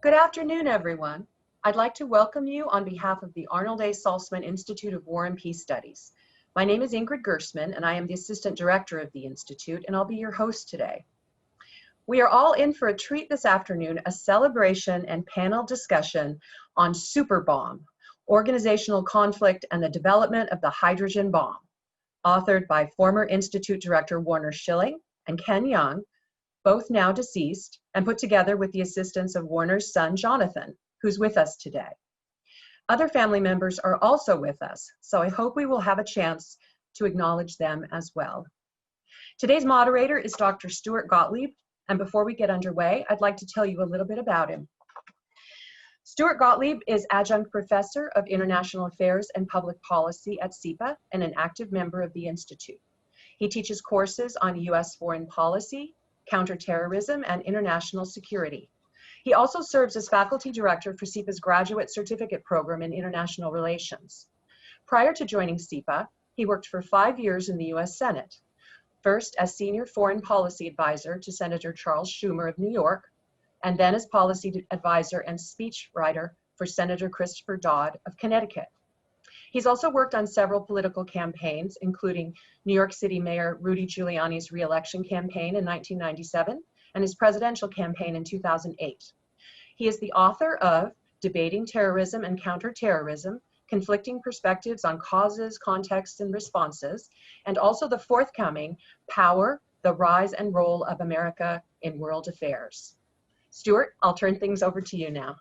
Good afternoon, everyone. I'd like to welcome you on behalf of the Arnold A. Saltzman Institute of War and Peace Studies. My name is Ingrid Gersman, and I am the Assistant Director of the Institute, and I'll be your host today. We are all in for a treat this afternoon, a celebration and panel discussion on Super Bomb, Organizational Conflict and the Development of the Hydrogen Bomb, authored by former Institute Director Warner Schilling and Ken Young, both now deceased, and put together with the assistance of Warner's son, Jonathan, who's with us today. Other family members are also with us, so I hope we will have a chance to acknowledge them as well. Today's moderator is Dr. Stuart Gottlieb, and before we get underway, I'd like to tell you a little bit about him. Stuart Gottlieb is Adjunct Professor of International Affairs and Public Policy at SIPA and an active member of the Institute. He teaches courses on U.S. foreign policy, counterterrorism, and international security. He also serves as faculty director for SIPA's graduate certificate program in international relations. Prior to joining SIPA, he worked for 5 years in the U.S. Senate, first as senior foreign policy advisor to Senator Charles Schumer of New York, and then as policy advisor and speechwriter for Senator Christopher Dodd of Connecticut. He's also worked on several political campaigns, including New York City Mayor Rudy Giuliani's re-election campaign in 1997 and his presidential campaign in 2008. He is the author of Debating Terrorism and Counterterrorism, Conflicting Perspectives on Causes, Contexts, and Responses, and also the forthcoming Power, the Rise and Role of America in World Affairs. Stuart, I'll turn things over to you now.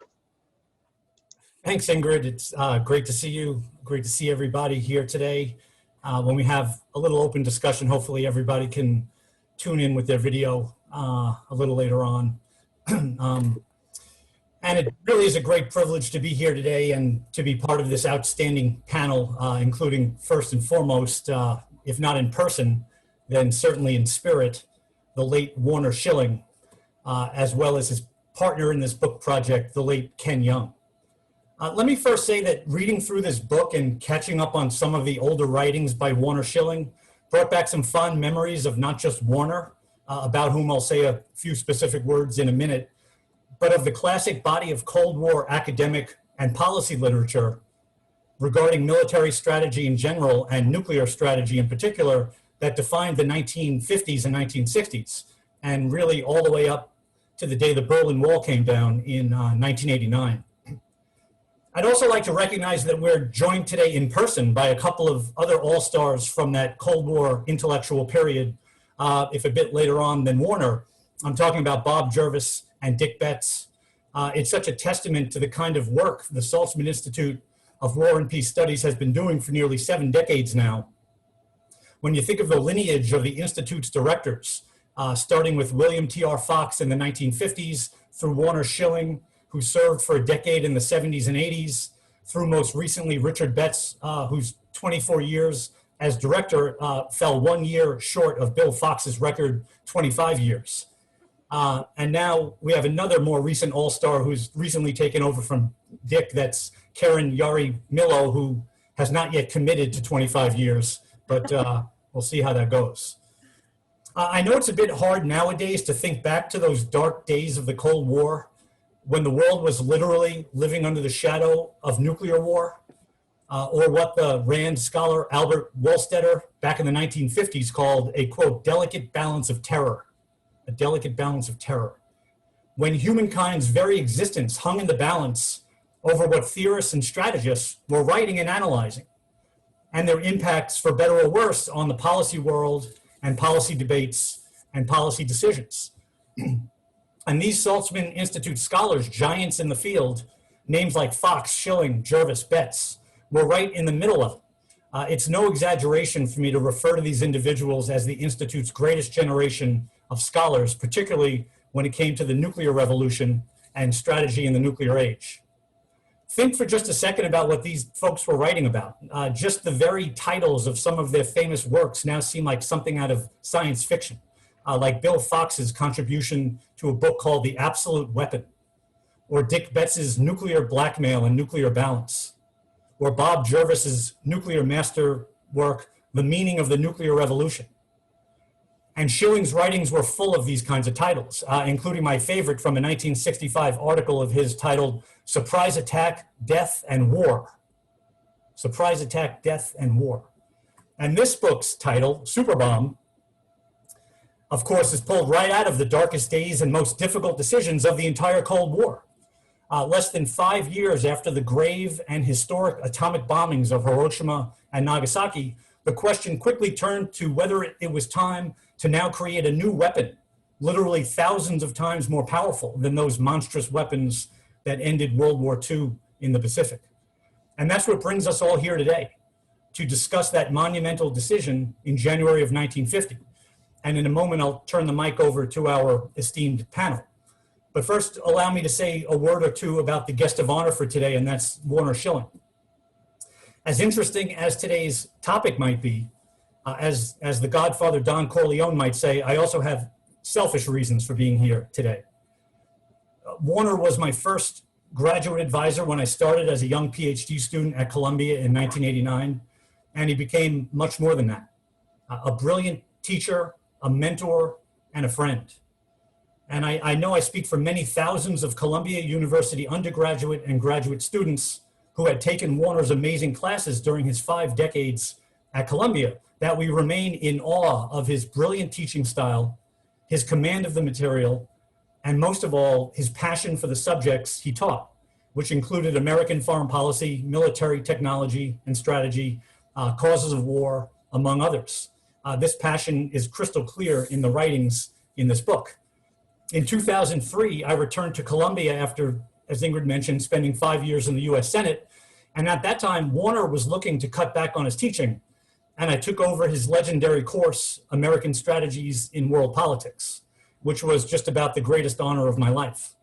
Thanks, Ingrid. It's great to see you. Great to see everybody here today. When we have a little open discussion, hopefully everybody can tune in with their video a little later on. And it really is a great privilege to be here today and to be part of this outstanding panel, including first and foremost, if not in person, then certainly in spirit, the late Warner Schilling, as well as his partner in this book project, the late Ken Young. Let me first say that reading through this book and catching up on some of the older writings by Warner Schilling brought back some fond memories of not just Warner, about whom I'll say a few specific words in a minute, but of the classic body of Cold War academic and policy literature regarding military strategy in general and nuclear strategy in particular that defined the 1950s and 1960s, and really all the way up to the day the Berlin Wall came down in 1989. I'd also like to recognize that we're joined today in person by a couple of other all-stars from that Cold War intellectual period, if a bit later on than Warner. I'm talking about Bob Jervis and Dick Betts. It's such a testament to the kind of work the Saltzman Institute of War and Peace Studies has been doing for nearly 7 decades now. When you think of the lineage of the Institute's directors, starting with William T.R. Fox in the 1950s, through Warner Schilling, who served for a decade in the 70s and 80s, through most recently Richard Betts, whose 24 years as director fell 1 year short of Bill Fox's record 25 years. And now we have another more recent all-star who's recently taken over from Dick, that's Karen Yari Millo, who has not yet committed to 25 years, but we'll see how that goes. I know it's a bit hard nowadays to think back to those dark days of the Cold War, when the world was literally living under the shadow of nuclear war, or what the RAND scholar Albert Wohlstetter back in the 1950s called a, quote, delicate balance of terror, a delicate balance of terror. When humankind's very existence hung in the balance over what theorists and strategists were writing and analyzing, and their impacts, for better or worse, on the policy world and policy debates and policy decisions. And these Saltzman Institute scholars, giants in the field, names like Fox, Schilling, Jervis, Betts, were right in the middle of it. It's no exaggeration for me to refer to these individuals as the Institute's greatest generation of scholars, particularly when it came to the nuclear revolution and strategy in the nuclear age. Think for just a second about what these folks were writing about. Just the very titles of some of their famous works now seem like something out of science fiction. Like Bill Fox's contribution to a book called The Absolute Weapon, or Dick Betts's Nuclear Blackmail and Nuclear Balance, or Bob Jervis's nuclear master work, The Meaning of the Nuclear Revolution. And Schilling's writings were full of these kinds of titles, including my favorite from a 1965 article of his titled Surprise Attack, Death, and War. Surprise Attack, Death, and War. And this book's title, Super Bomb, of course, is pulled right out of the darkest days and most difficult decisions of the entire Cold War. Less than 5 years after the grave and historic atomic bombings of Hiroshima and Nagasaki, the question quickly turned to whether it was time to now create a new weapon, literally thousands of times more powerful than those monstrous weapons that ended World War II in the Pacific. And that's what brings us all here today, to discuss that monumental decision in January of 1950. And in a moment, I'll turn the mic over to our esteemed panel. But first, allow me to say a word or two about the guest of honor for today, and that's Warner Schilling. As interesting as today's topic might be, as the Godfather Don Corleone might say, I also have selfish reasons for being here today. Warner was my first graduate advisor when I started as a young PhD student at Columbia in 1989, and he became much more than that. A brilliant teacher, a mentor, and a friend. And I know I speak for many thousands of Columbia University undergraduate and graduate students who had taken Warner's amazing classes during his 5 decades at Columbia, that we remain in awe of his brilliant teaching style, his command of the material, and most of all, his passion for the subjects he taught, which included American foreign policy, military technology and strategy, causes of war, among others. This passion is crystal clear in the writings in this book. In 2003, I returned to Columbia after, as Ingrid mentioned, spending 5 years in the US Senate. And at that time, Warner was looking to cut back on his teaching. And I took over his legendary course, American Strategies in World Politics, which was just about the greatest honor of my life.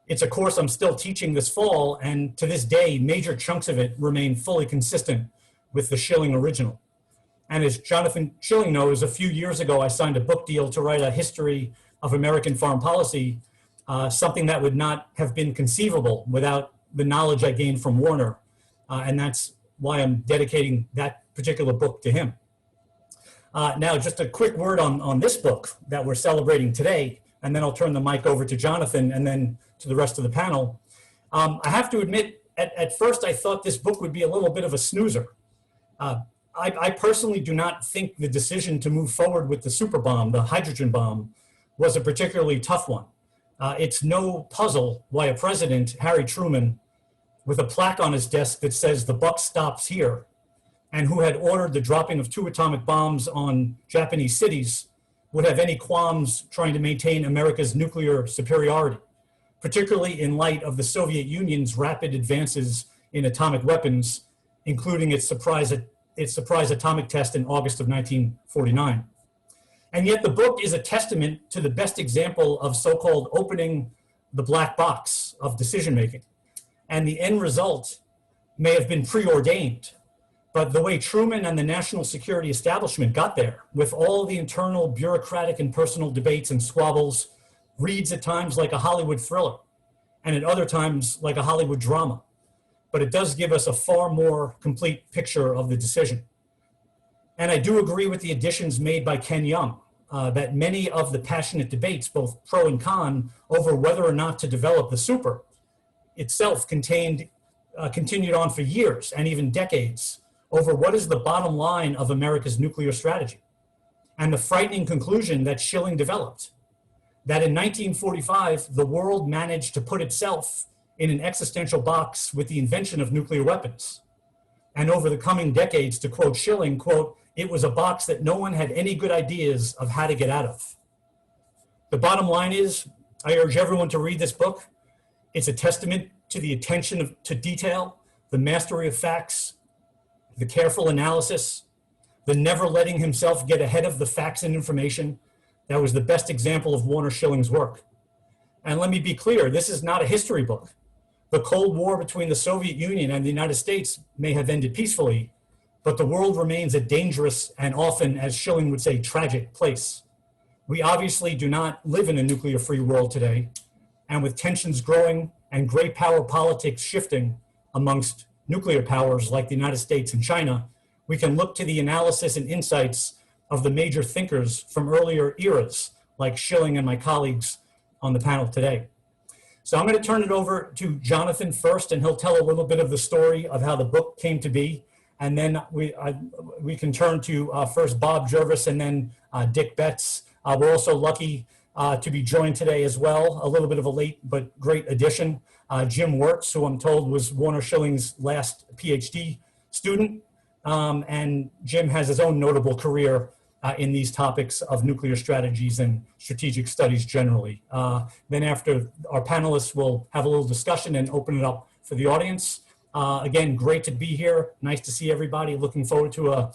It's a course I'm still teaching this fall, and to this day, major chunks of it remain fully consistent with the Schilling original. And as Jonathan Schilling knows, a few years ago, I signed a book deal to write a history of American foreign policy, something that would not have been conceivable without the knowledge I gained from Warner. And that's why I'm dedicating that particular book to him. Now, just a quick word on this book that we're celebrating today, and then I'll turn the mic over to Jonathan and then to the rest of the panel. I have to admit, at first I thought this book would be a little bit of a snoozer. I personally do not think the decision to move forward with the super bomb, the hydrogen bomb, was a particularly tough one. It's no puzzle why a president, Harry Truman, with a plaque on his desk that says the buck stops here, and who had ordered the dropping of 2 atomic bombs on Japanese cities, would have any qualms trying to maintain America's nuclear superiority, particularly in light of the Soviet Union's rapid advances in atomic weapons, including its surprise atomic test in August of 1949. And yet the book is a testament to the best example of so-called opening the black box of decision-making. And the end result may have been preordained, but the way Truman and the national security establishment got there, with all the internal bureaucratic and personal debates and squabbles, reads at times like a Hollywood thriller, and at other times like a Hollywood drama. But it does give us a far more complete picture of the decision. And I do agree with the additions made by Ken Young, that many of the passionate debates, both pro and con, over whether or not to develop the super itself continued on for years and even decades over what is the bottom line of America's nuclear strategy. And the frightening conclusion that Schilling developed, that in 1945, the world managed to put itself in an existential box with the invention of nuclear weapons. And over the coming decades, to quote Schilling, quote, it was a box that no one had any good ideas of how to get out of. The bottom line is, I urge everyone to read this book. It's a testament to the attention to detail, the mastery of facts, the careful analysis, the never letting himself get ahead of the facts and information. That was the best example of Warner Schilling's work. And let me be clear, this is not a history book. The Cold War between the Soviet Union and the United States may have ended peacefully, but the world remains a dangerous and often, as Schilling would say, tragic place. We obviously do not live in a nuclear-free world today, and with tensions growing and great power politics shifting amongst nuclear powers like the United States and China, we can look to the analysis and insights of the major thinkers from earlier eras, like Schilling and my colleagues on the panel today. So I'm going to turn it over to Jonathan first, and he'll tell a little bit of the story of how the book came to be. And then we can turn to first Bob Jervis and then Dick Betts. We're also lucky to be joined today as well, a little bit of a late but great addition, Jim Wirtz, who I'm told was Warner Schilling's last PhD student. And Jim has his own notable career in these topics of nuclear strategies and strategic studies generally. Then after our panelists will have a little discussion and open it up for the audience. Again, great to be here. Nice to see everybody. Looking forward to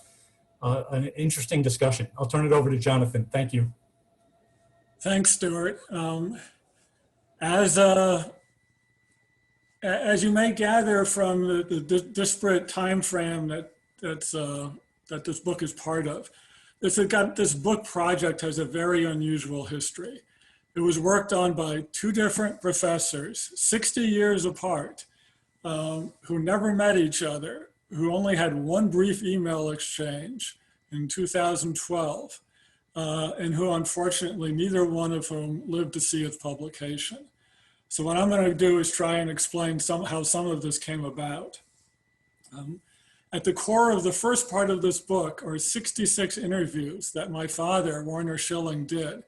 an interesting discussion. I'll turn it over to Jonathan. Thank you. Thanks, Stuart. As you may gather from the disparate time frame that this book is part of, this book project has a very unusual history. It was worked on by two different professors, 60 years apart, who never met each other, who only had one brief email exchange in 2012, and who unfortunately neither one of whom lived to see its publication. So what I'm going to do is try and explain how some of this came about. At the core of the first part of this book are 66 interviews that my father, Warner Schilling, did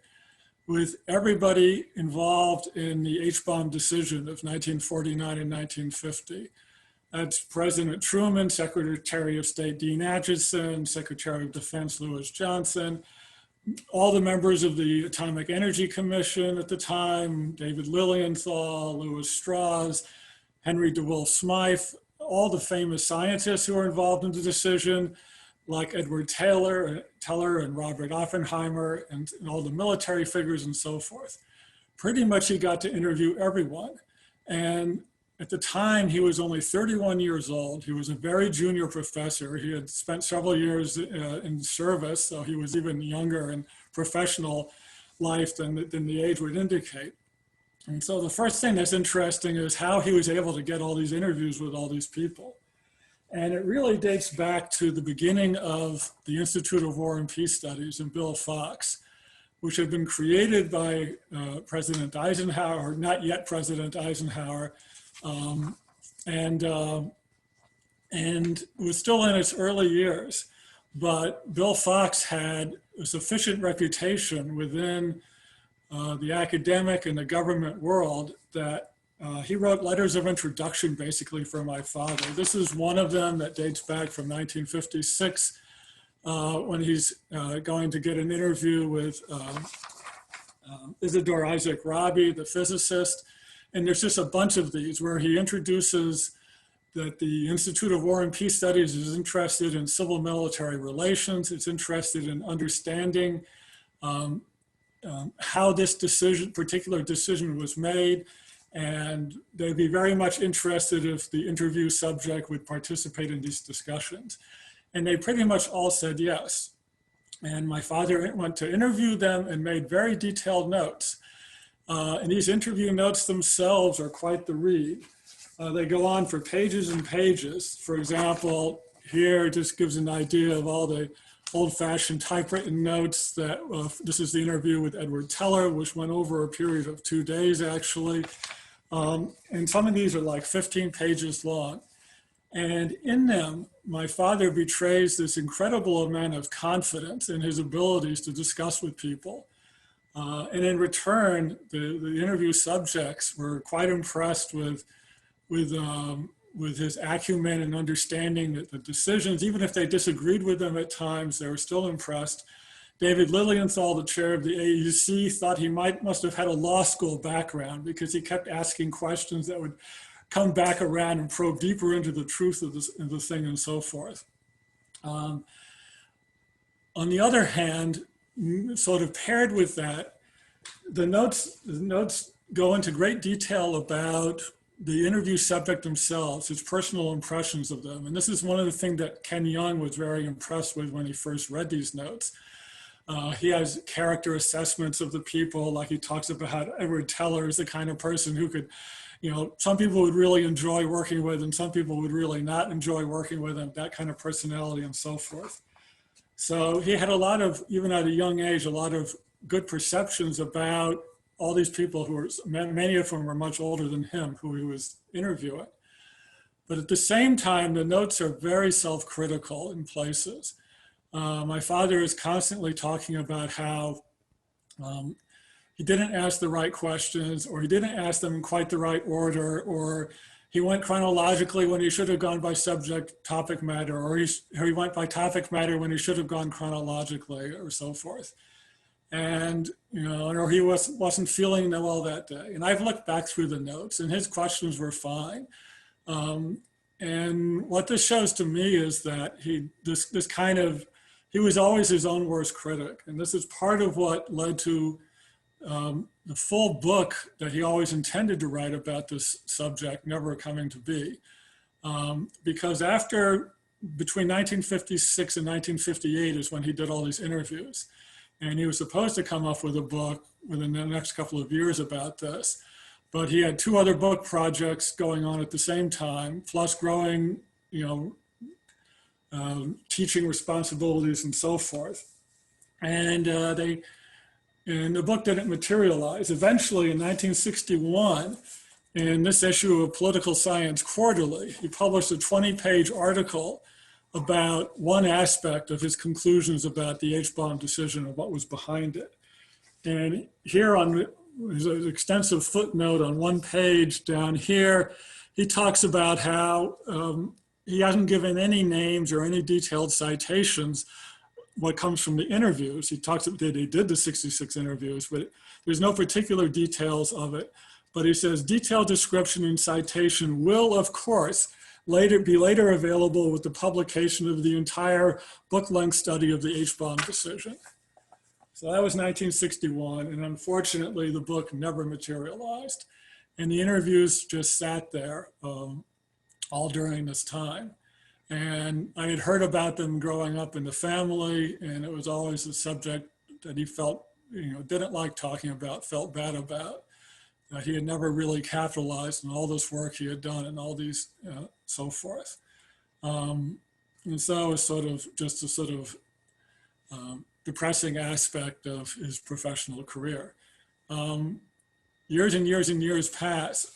with everybody involved in the H-bomb decision of 1949 and 1950. That's President Truman, Secretary of State Dean Acheson, Secretary of Defense Lewis Johnson, all the members of the Atomic Energy Commission at the time, David Lilienthal, Lewis Strauss, Henry DeWolf Smythe, all the famous scientists who were involved in the decision, like Edward Teller and Robert Oppenheimer, and all the military figures and so forth. Pretty much he got to interview everyone. And at the time, he was only 31 years old. He was a very junior professor. He had spent several years in service, so he was even younger in professional life than the age would indicate. And so the first thing that's interesting is how he was able to get all these interviews with all these people. And it really dates back to the beginning of the Institute of War and Peace Studies and Bill Fox, which had been created by President Eisenhower, not yet President Eisenhower, and was still in its early years. But Bill Fox had a sufficient reputation within the academic and the government world that he wrote letters of introduction basically for my father. This is one of them that dates back from 1956 when he's going to get an interview with Isidore Isaac Rabi, the physicist. And there's just a bunch of these where he introduces that the Institute of War and Peace Studies is interested in civil-military relations. It's interested in understanding how this particular decision was made. And they'd be very much interested if the interview subject would participate in these discussions. And they pretty much all said yes. And my father went to interview them and made very detailed notes. And these interview notes themselves are quite the read. They go on for pages and pages. For example, here it just gives an idea of all the old-fashioned typewritten notes that, this is the interview with Edward Teller, which went over a period of 2 days actually. And some of these are like 15 pages long. And in them, my father betrays this incredible amount of confidence in his abilities to discuss with people. And in return, the interview subjects were quite impressed with his acumen and understanding that the decisions, even if they disagreed with them at times, they were still impressed. David Lilienthal, the chair of the AUC, thought he must have had a law school background because he kept asking questions that would come back around and probe deeper into the truth of the thing and so forth. On the other hand, sort of paired with that, the notes go into great detail about the interview subject themselves, his personal impressions of them. And this is one of the things that Ken Young was very impressed with when he first read these notes. He has character assessments of the people, like he talks about how Edward Teller is the kind of person who could, some people would really enjoy working with and some people would really not enjoy working with him, that kind of personality and so forth. So he had a lot of, even at a young age, a lot of good perceptions about all these people who were, many of whom were much older than him, who he was interviewing. But at the same time, the notes are very self-critical in places. My father is constantly talking about how he didn't ask the right questions, or he didn't ask them in quite the right order, or he went chronologically when he should have gone by subject topic matter, or he went by topic matter when he should have gone chronologically, or so forth. And, you know, or he wasn't feeling well that day. And I've looked back through the notes, and his questions were fine. And what this shows to me is that he was always his own worst critic. And this is part of what led to the full book that he always intended to write about this subject never coming to be. Because between 1956 and 1958 is when he did all these interviews. And he was supposed to come up with a book within the next couple of years about this. But he had 2 other book projects going on at the same time, plus growing, you know, teaching responsibilities and so forth. And the book didn't materialize. Eventually, in 1961, in this issue of Political Science Quarterly, he published a 20-page article about one aspect of his conclusions about the H-bomb decision and what was behind it. And here there's an extensive footnote on one page down here. He talks about how he hasn't given any names or any detailed citations what comes from the interviews. He talks about that he did the 66 interviews, but there's no particular details of it. But he says, detailed description and citation will, of course, be later available with the publication of the entire book-length study of the H-bomb decision. So that was 1961, and unfortunately, the book never materialized. And the interviews just sat there all during this time. And I had heard about them growing up in the family, and it was always a subject that he felt, you know, didn't like talking about, felt bad about. He had never really capitalized on all this work he had done and all these, so forth. And so it was sort of just a sort of depressing aspect of his professional career. Years and years and years passed.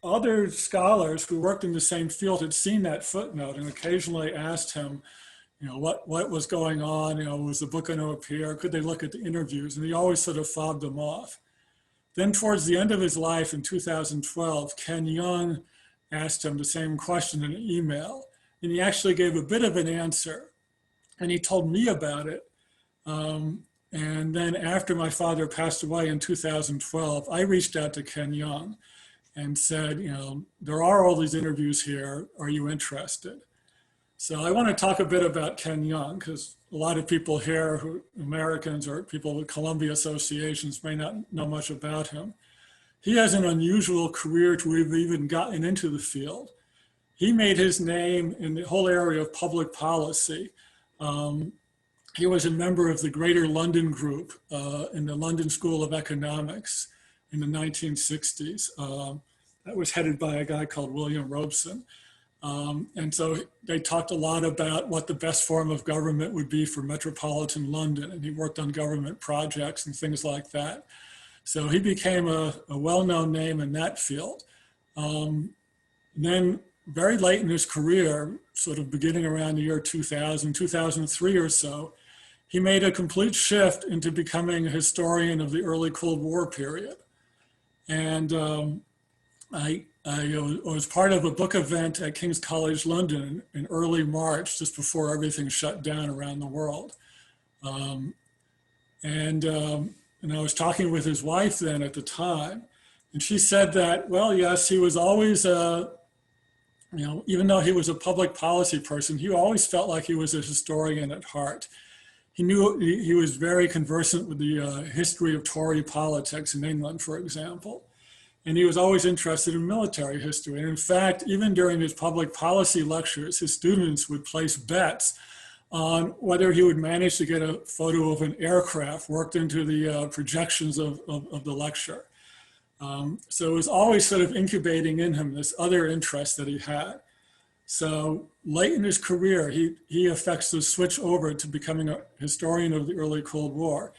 Other scholars who worked in the same field had seen that footnote and occasionally asked him, you know, what was going on, you know, was the book going to appear? Could they look at the interviews? And he always sort of fobbed them off. Then towards the end of his life in 2012, Ken Young asked him the same question in an email, and he actually gave a bit of an answer, and he told me about it. And then after my father passed away in 2012, I reached out to Ken Young and said, you know, there are all these interviews here. Are you interested? So I want to talk a bit about Ken Young, because a lot of people here, Americans or people with Columbia associations, may not know much about him. He has an unusual career to have even gotten into the field. He made his name in the whole area of public policy. He was a member of the Greater London Group in the London School of Economics in the 1960s. That was headed by a guy called William Robeson. And so they talked a lot about what the best form of government would be for metropolitan London, and he worked on government projects and things like that. So he became a well-known name in that field. Then very late in his career, sort of beginning around the year 2000, 2003 or so, he made a complete shift into becoming a historian of the early Cold War period. And I was part of a book event at King's College London in early March, just before everything shut down around the world. And I was talking with his wife then at the time, and she said that, well, yes, he was always, you know, even though he was a public policy person, he always felt like he was a historian at heart. He knew he was very conversant with the history of Tory politics in England, for example. And he was always interested in military history. And in fact, even during his public policy lectures, his students would place bets on whether he would manage to get a photo of an aircraft worked into the projections of the lecture. So it was always sort of incubating in him this other interest that he had. So late in his career, he effects the switch over to becoming a historian of the early Cold War.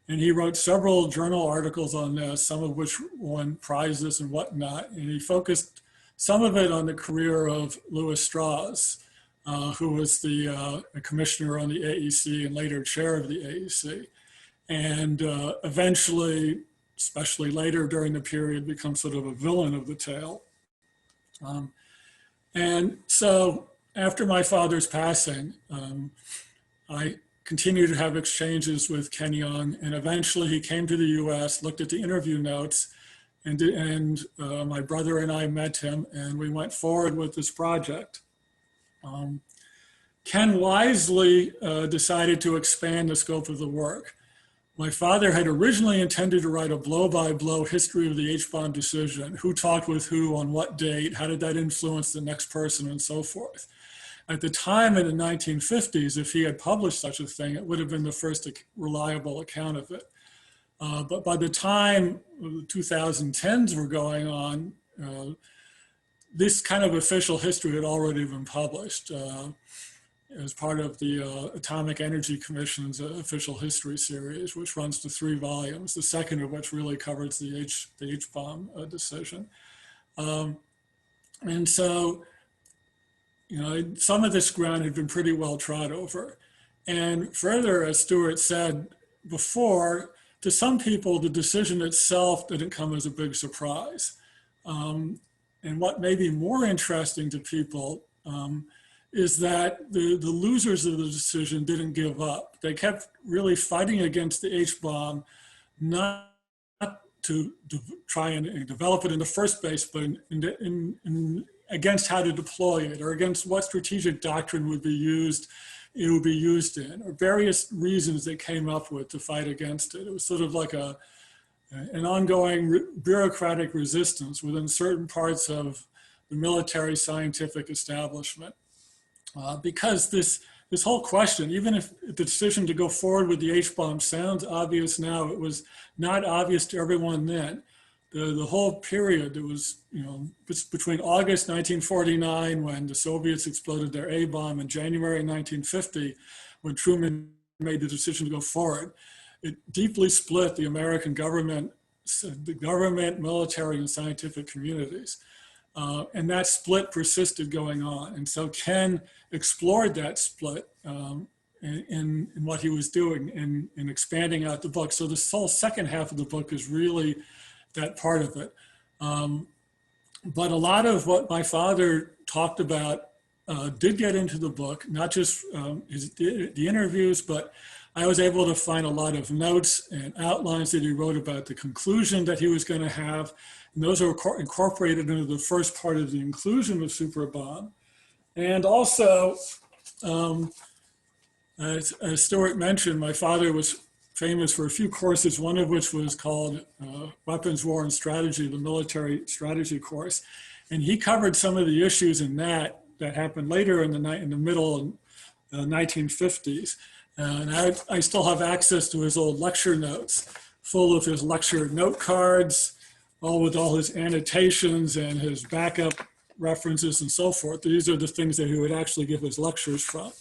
And he wrote several journal articles on this, some of which won prizes and whatnot. And he focused some of it on the career of Louis Strauss, who was the commissioner on the AEC and later chair of the AEC. And eventually, especially later during the period, becomes sort of a villain of the tale. And so after my father's passing, I continued to have exchanges with Ken Young, and eventually he came to the US, looked at the interview notes, and my brother and I met him, and we went forward with this project. Ken wisely decided to expand the scope of the work. My father had originally intended to write a blow-by-blow history of the H-bomb decision, who talked with who on what date, how did that influence the next person, and so forth. At the time in the 1950s, if he had published such a thing, it would have been the first reliable account of it. But by the time the 2010s were going on, this kind of official history had already been published as part of the Atomic Energy Commission's official history series, which runs to 3 volumes, the second of which really covers the H-bomb decision. And so, you know, some of this ground had been pretty well trod over. And further, as Stuart said before, to some people, the decision itself didn't come as a big surprise. And what may be more interesting to people is that the losers of the decision didn't give up. They kept really fighting against the H-bomb, not to try and develop it in the first place, but against how to deploy it, or against what strategic doctrine would be used, it would be used in, or various reasons they came up with to fight against it. It was sort of like an ongoing bureaucratic resistance within certain parts of the military scientific establishment. Because this whole question, even if the decision to go forward with the H-bomb sounds obvious now, it was not obvious to everyone then. The whole period, it was, you know, between August 1949, when the Soviets exploded their A-bomb, and January 1950, when Truman made the decision to go forward, it deeply split the American government, military, and scientific communities. And that split persisted going on. And so Ken explored that split in what he was doing in expanding out the book. So this whole second half of the book is really that part of it. But a lot of what my father talked about did get into the book, not just the interviews, but I was able to find a lot of notes and outlines that he wrote about the conclusion that he was going to have. And those are incorporated into the first part of the inclusion of Super Bomb. And also, as Stuart mentioned, my father was famous for a few courses, one of which was called Weapons, War, and Strategy, the military strategy course. And he covered some of the issues in that happened later in the middle 1950s. And I still have access to his old lecture notes, full of his lecture note cards, all with all his annotations and his backup references and so forth. These are the things that he would actually give his lectures from.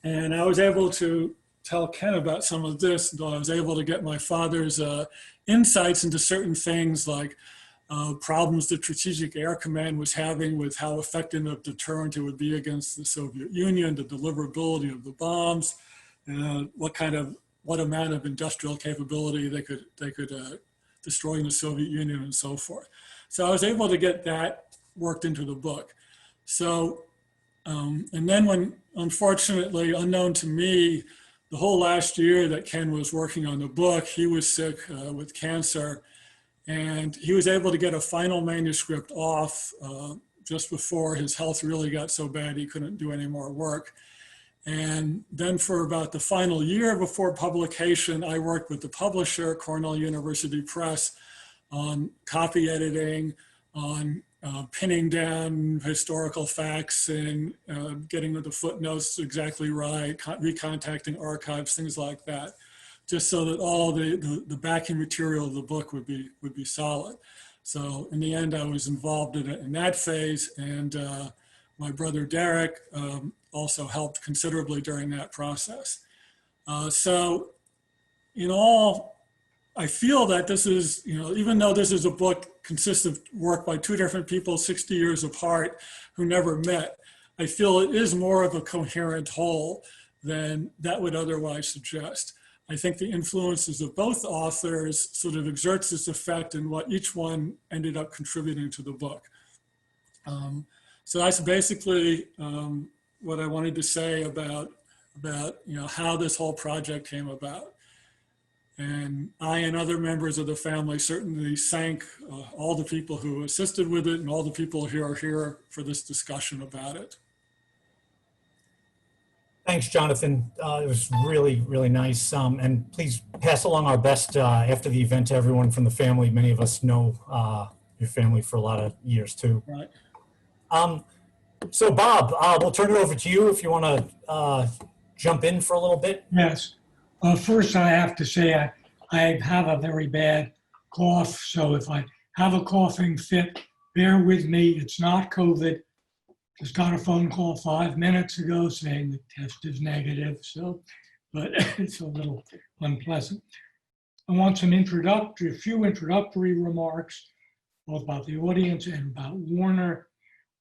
And I was able to tell Ken about some of this, and I was able to get my father's insights into certain things like problems the Strategic Air Command was having with how effective a deterrent it would be against the Soviet Union, the deliverability of the bombs, what amount of industrial capability they could destroy in the Soviet Union and so forth. So I was able to get that worked into the book. So, and then when, unfortunately, unknown to me, the whole last year that Ken was working on the book, he was sick with cancer, and he was able to get a final manuscript off just before his health really got so bad he couldn't do any more work. And then for about the final year before publication, I worked with the publisher, Cornell University Press, on copy editing, on pinning down historical facts and getting the footnotes exactly right, recontacting archives, things like that, just so that all the backing material of the book would be solid. So in the end, I was involved in that phase, and my brother Derek also helped considerably during that process. So in all, I feel that this is, even though this is a book consists of work by two different people 60 years apart who never met, I feel it is more of a coherent whole than that would otherwise suggest. I think the influences of both authors sort of exerts this effect in what each one ended up contributing to the book. So that's basically what I wanted to say about how this whole project came about. And I and other members of the family certainly thank all the people who assisted with it and all the people who are here for this discussion about it. Thanks, Jonathan. It was really, really nice. And please pass along our best after the event to everyone from the family. Many of us know your family for a lot of years too. Right. So Bob, we'll turn it over to you if you want to jump in for a little bit. Yes. First, I have to say I have a very bad cough. So if I have a coughing fit, bear with me. It's not COVID. Just got a phone call 5 minutes ago saying the test is negative. So, but it's a little unpleasant. I want a few introductory remarks, both about the audience and about Warner.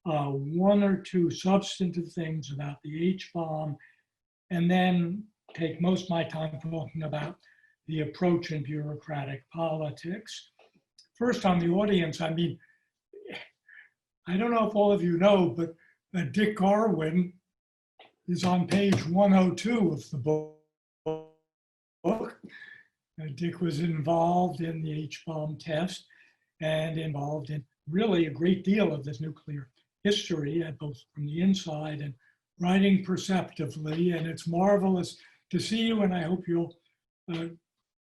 One or two substantive things about the H-bomb, and then take most of my time talking about the approach in bureaucratic politics. First, on the audience, I mean, I don't know if all of you know, but Dick Garwin is on page 102 of the book. Dick was involved in the H-bomb test and involved in really a great deal of this nuclear history, both from the inside and writing perceptively. And it's marvelous to see you, and I hope you'll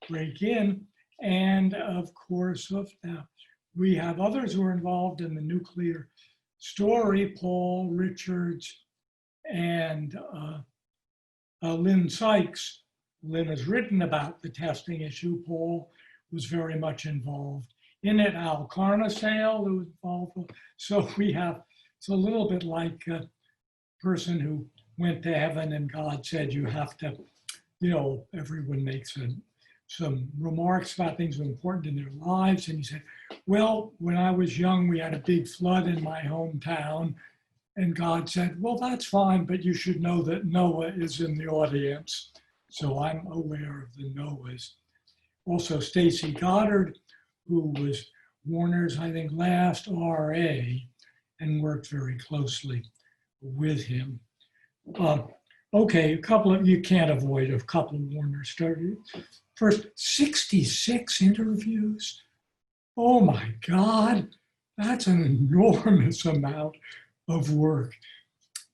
break in. And of course, we have others who are involved in the nuclear story, Paul Richards and Lynn Sykes. Lynn has written about the testing issue. Paul was very much involved in it. Al Carnesale, who was involved. So it's a little bit like a person who went to heaven and God said, you have to, everyone makes some remarks about things that are important in their lives. And he said, well, when I was young, we had a big flood in my hometown. And God said, well, that's fine, but you should know that Noah is in the audience. So I'm aware of the Noahs. Also, Stacy Goddard, who was Warner's, I think, last RA and worked very closely with him. Okay, you can't avoid a couple of Warner stories. First, 66 interviews. Oh my God, that's an enormous amount of work.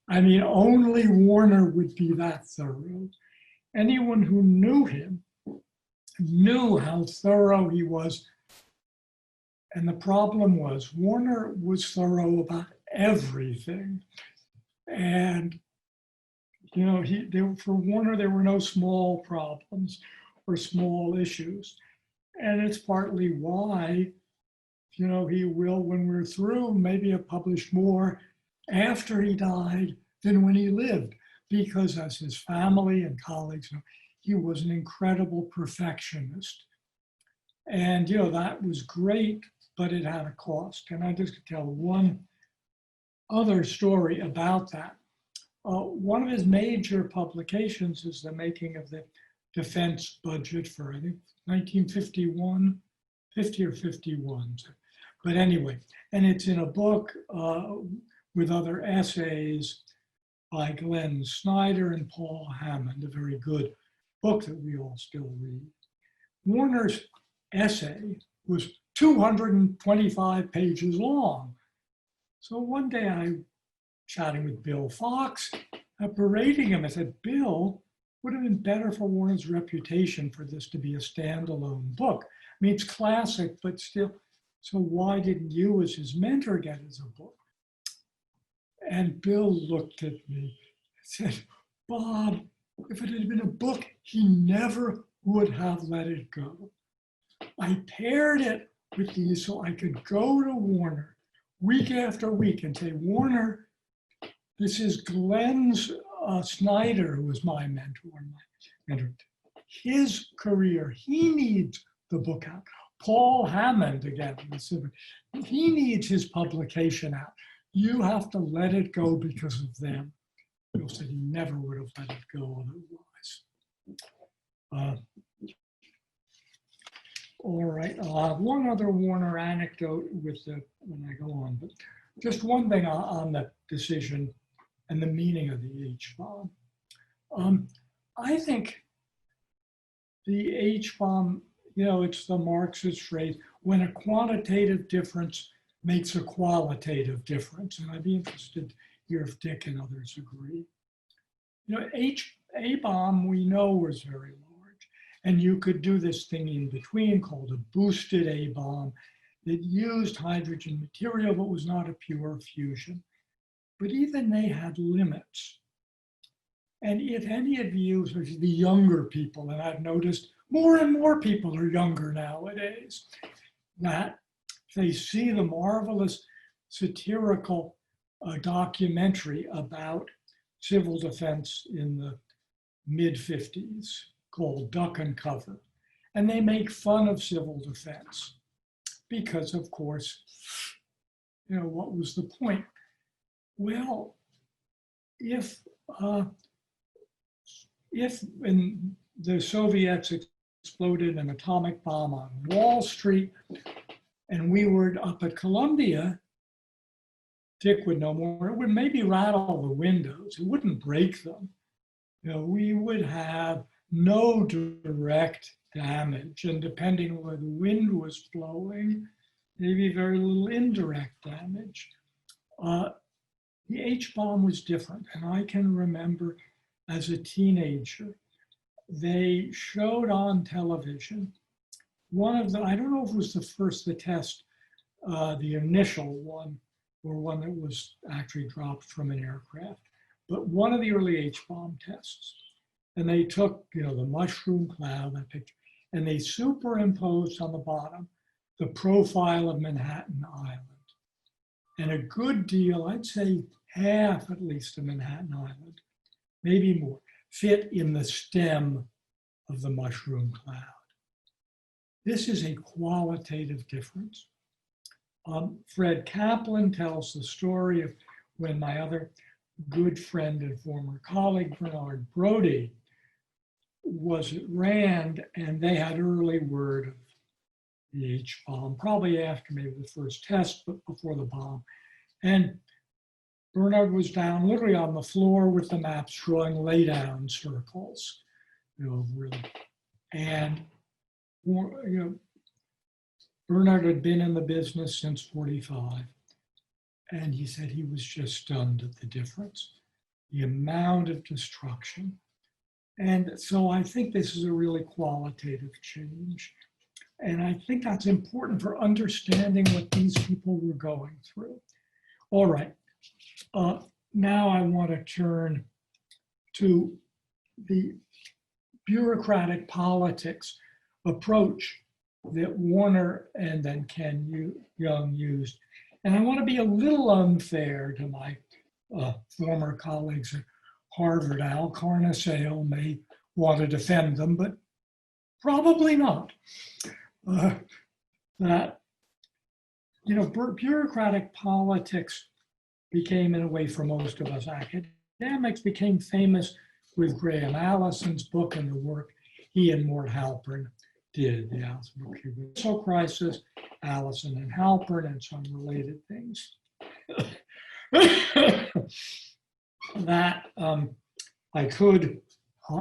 I mean, only Warner would be that thorough. Anyone who knew him knew how thorough he was. And the problem was, Warner was thorough about everything. And, for Warner, there were no small problems or small issues. And it's partly why, he will, when we're through, maybe have published more after he died than when he lived, because as his family and colleagues know, he was an incredible perfectionist. And, that was great, but it had a cost. And I just could tell one other story about that. One of his major publications is the making of the defense budget for, I think, 1951, 50 or 51. But anyway, and it's in a book with other essays by Glenn Snyder and Paul Hammond, a very good book that we all still read. Warner's essay was 225 pages long. So one day I chatting with Bill Fox, berating him. I said, Bill, would have been better for Warner's reputation for this to be a standalone book. I mean, it's classic, but still, so why didn't you as his mentor get it as a book? And Bill looked at me and said, Bob, if it had been a book, he never would have let it go. I paired it with these so I could go to Warner week after week and say, Warner, This is Glenn's Snyder, who was my mentor. His career, he needs the book out. Paul Hammond, again, he needs his publication out. You have to let it go because of them. Bill said he never would have let it go otherwise. All right, I'll have one other Warner anecdote when I go on, but just one thing on the decision and the meaning of the H-bomb. I think the H-bomb, it's the Marxist phrase, when a quantitative difference makes a qualitative difference. And I'd be interested here if Dick and others agree. A-bomb we know was very large. And you could do this thing in between called a boosted A-bomb that used hydrogen material but was not a pure fusion. But even they had limits. And if any of you, especially the younger people, and I've noticed more and more people are younger nowadays, that they see the marvelous satirical documentary about civil defense in the mid-50s called Duck and Cover. And they make fun of civil defense because, of course, what was the point? Well, if when the Soviets exploded an atomic bomb on Wall Street and we were up at Columbia, Dick would know more. It would maybe rattle the windows. It wouldn't break them. We would have no direct damage, and depending on where the wind was blowing, maybe very little indirect damage. The H-bomb was different, and I can remember as a teenager, they showed on television one of the, I don't know if it was the test, the initial one, or one that was actually dropped from an aircraft, but one of the early H-bomb tests. And they took, the mushroom cloud, that picture, and they superimposed on the bottom the profile of Manhattan Island. And a good deal, I'd say half at least of Manhattan Island, maybe more, fit in the stem of the mushroom cloud. This is a qualitative difference. Fred Kaplan tells the story of when my other good friend and former colleague, Bernard Brody, was at RAND, and they had early word of the H-bomb, probably after maybe the first test, but before the bomb. And Bernard was down literally on the floor with the maps drawing lay down circles, really. And, Bernard had been in the business since 45. And he said he was just stunned at the difference, the amount of destruction. And so I think this is a really qualitative change. And I think that's important for understanding what these people were going through. All right, now I want to turn to the bureaucratic politics approach that Warner and then Ken Young used. And I want to be a little unfair to my former colleagues at Harvard. Al Carnesale may want to defend them, but probably not. Bureaucratic politics became, in a way, for most of us academics, became famous with Graham Allison's book and the work he and Mort Halpern did, the Cuban Missile Crisis, Allison and Halpern, and some related things. That I could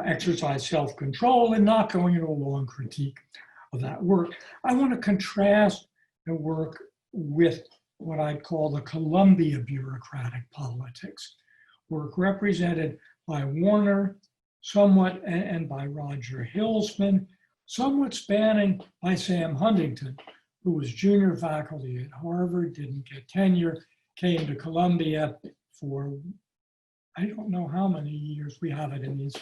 exercise self-control in not going into a long critique of that work. I want to contrast the work with what I'd call the Columbia bureaucratic politics, work represented by Warner, somewhat, and by Roger Hilsman, somewhat spanning by Sam Huntington, who was junior faculty at Harvard, didn't get tenure, came to Columbia for, I don't know how many years, we have it in these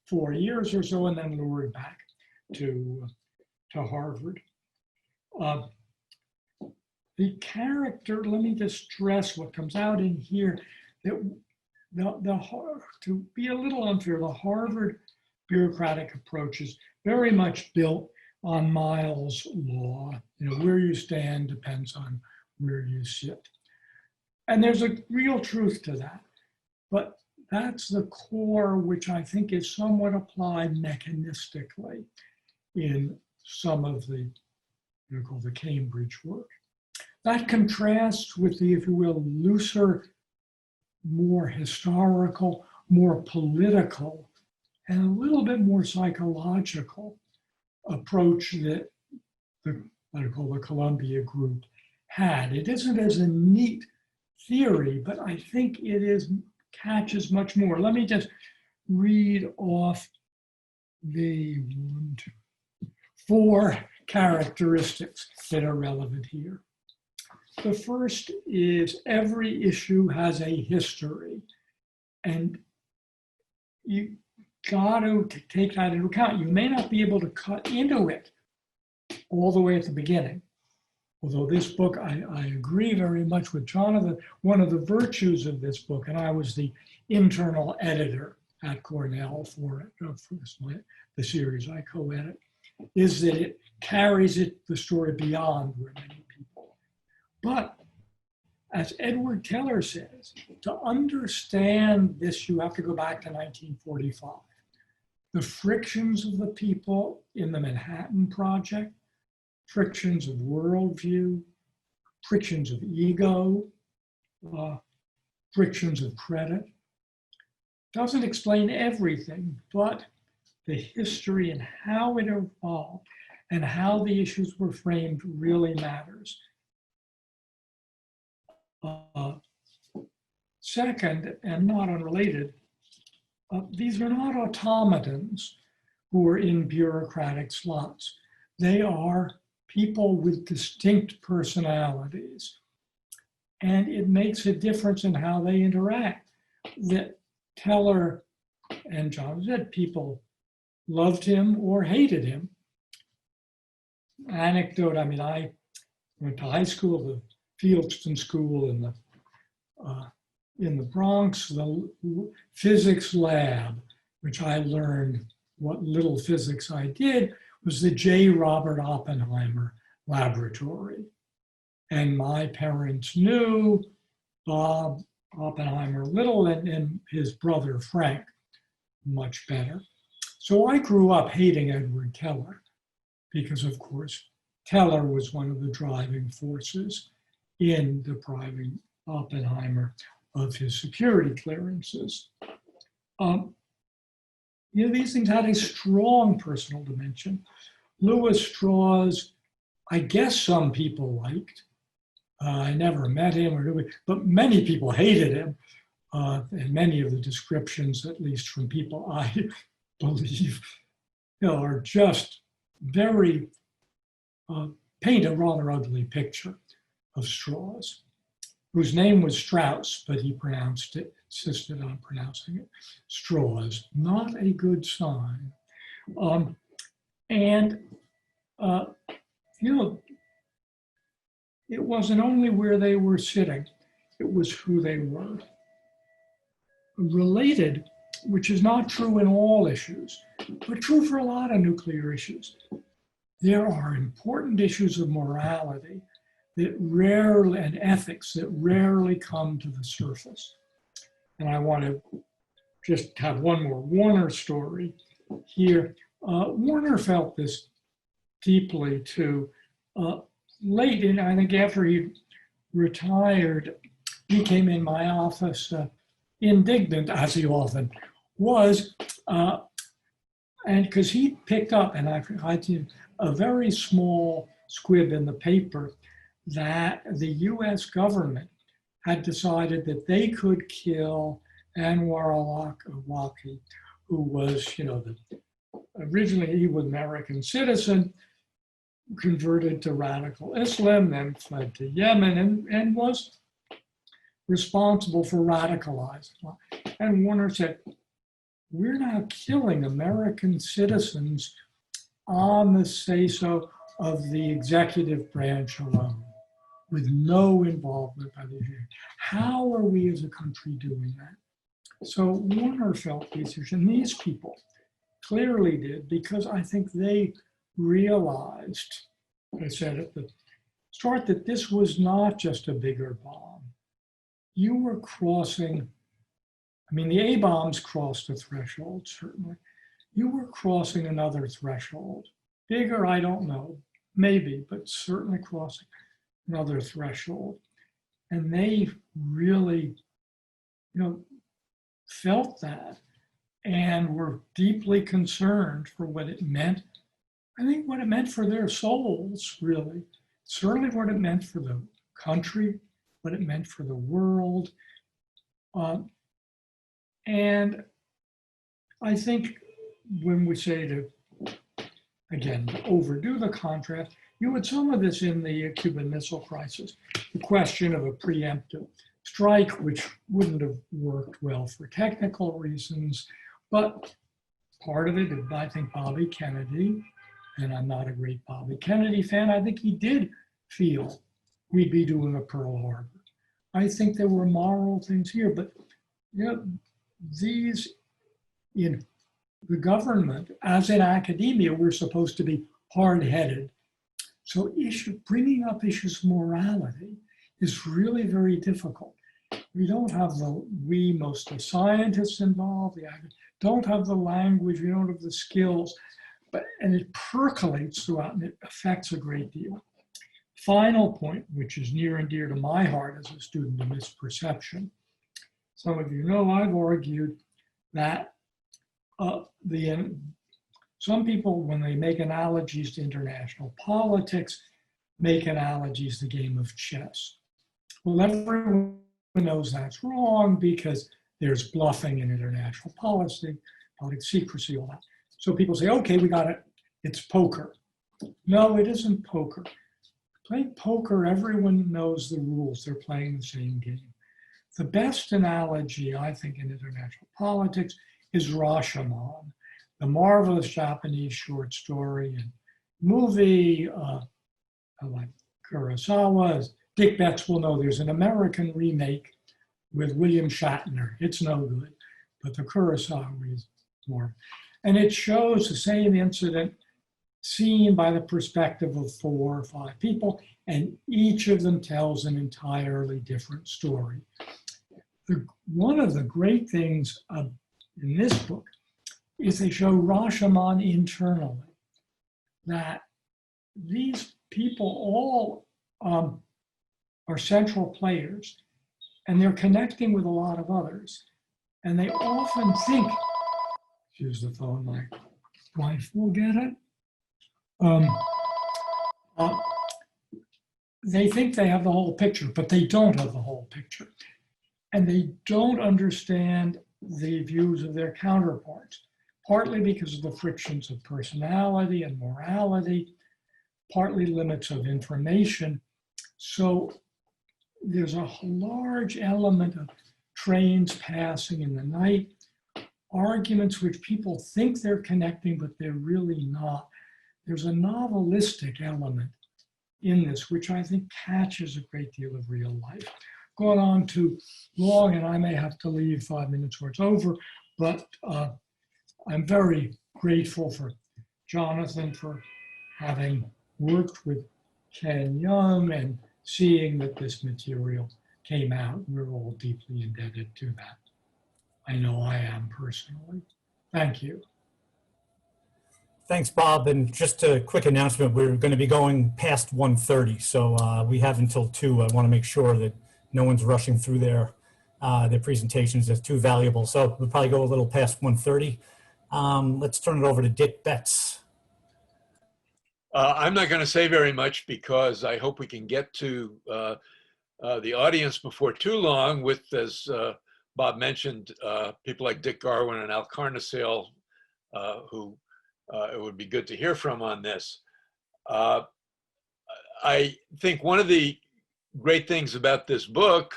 4 years or so, and then lured back to Harvard. The character, let me just stress what comes out in here, that to be a little unfair, the Harvard bureaucratic approach is very much built on Miles' law. Where you stand depends on where you sit. And there's a real truth to that. But that's the core, which I think is somewhat applied mechanistically in some of the, the Cambridge work. That contrasts with the, if you will, looser, more historical, more political, and a little bit more psychological approach that what I call the Columbia group had. It isn't as a neat theory, but I think it catches much more. Let me just read off the 4 characteristics that are relevant here. The first is every issue has a history, and you got to take that into account. You may not be able to cut into it all the way at the beginning. Although this book, I agree very much with Jonathan, one of the virtues of this book, and I was the internal editor at Cornell for the series I co-edit, is that it carries the story beyond where many people. But as Edward Teller says, to understand this, you have to go back to 1945. The frictions of the people in the Manhattan Project, frictions of worldview, frictions of ego, frictions of credit. Doesn't explain everything, but the history and how it evolved and how the issues were framed really matters. Second, and not unrelated, these are not automatons who are in bureaucratic slots. They are people with distinct personalities. And it makes a difference in how they interact. That Teller and John said people loved him or hated him. Anecdote, I went to high school, the Fieldston School in the Bronx, the physics lab, which I learned what little physics I did, was the J. Robert Oppenheimer Laboratory. And my parents knew Bob Oppenheimer Little and his brother Frank much better. So I grew up hating Edward Teller because, of course, Teller was one of the driving forces in depriving Oppenheimer of his security clearances. These things had a strong personal dimension. Lewis Strauss, I guess some people liked. I never met him, but many people hated him. And many of the descriptions, at least from people I believe, are just very, paint a rather ugly picture of Strauss, whose name was Strauss, but he insisted on pronouncing it Strauss. Not a good sign. It wasn't only where they were sitting, it was who they were. Related, which is not true in all issues, but true for a lot of nuclear issues. There are important issues of morality that rarely, and ethics that rarely come to the surface. And I want to just have one more Warner story here. Warner felt this deeply too. Late in, I think after he retired, he came in my office indignant, as he often was, and because he picked up, and I did a very small squib in the paper, that the US government had decided that they could kill Anwar al-Awlaki, who was, originally he was an American citizen, converted to radical Islam, then fled to Yemen and was responsible for radicalizing. And Warner said, we're not killing American citizens on the say-so of the executive branch alone, with no involvement by the judiciary. How are we as a country doing that? So Warner felt research, and these people clearly did, because I think they realized, I said at the start, that this was not just a bigger bomb. You were crossing, I mean, the A bombs crossed a threshold, certainly. You were crossing another threshold. Bigger, I don't know, maybe, but certainly crossing another threshold. And they really, felt that and were deeply concerned for what it meant. I think what it meant for their souls, really, certainly what it meant for the country, what it meant for the world. And I think when we say to, again, to overdo the contrast, you had some of this in the Cuban Missile Crisis, the question of a preemptive strike, which wouldn't have worked well for technical reasons, but part of it, I think Bobby Kennedy, and I'm not a great Bobby Kennedy fan, I think he did feel we'd be doing a Pearl Harbor. I think there were moral things here, but these in the government, as in academia, we're supposed to be hard-headed. So bringing up issues of morality is really very difficult. We don't have most of the scientists involved, don't have the language, we don't have the skills, and it percolates throughout and it affects a great deal. Final point, which is near and dear to my heart as a student of misperception. Some of you know I've argued that some people, when they make analogies to international politics, make analogies to the game of chess. Well, everyone knows that's wrong because there's bluffing in international policy, politics, secrecy, all that. So people say, okay, we got it, it's poker. No, it isn't poker. Playing poker, everyone knows the rules, they're playing the same game. The best analogy, I think, in international politics is Rashomon, the marvelous Japanese short story and movie, like Kurosawa's. Dick Betts will know there's an American remake with William Shatner. It's no good, but the Kurosawa is more. And it shows the same incident seen by the perspective of 4 or 5 people, and each of them tells an entirely different story. One of the great things in this book is they show Rashomon internally, that these people all are central players, and they're connecting with a lot of others. And they often think, here's the phone, my wife will get it. They think they have the whole picture, but they don't have the whole picture. And they don't understand the views of their counterparts, partly because of the frictions of personality and morality, partly limits of information. So there's a large element of trains passing in the night, arguments which people think they're connecting, but they're really not. There's a novelistic element in this, which I think catches a great deal of real life. Going on too long, and I may have to leave 5 minutes or it's over, but I'm very grateful for Jonathan for having worked with Ken Young and seeing that this material came out. We're all deeply indebted to that. I know I am personally. Thank you. Thanks, Bob. And just a quick announcement, we're going to be going past 1:30, so we have until 2. I want to make sure that no one's rushing through their presentations. They're too valuable. So we'll probably go a little past 1:30. Let's turn it over to Dick Betts. I'm not going to say very much because I hope we can get to the audience before too long with, as Bob mentioned, people like Dick Garwin and Al Carnesale, who it would be good to hear from on this. I think one of the great things about this book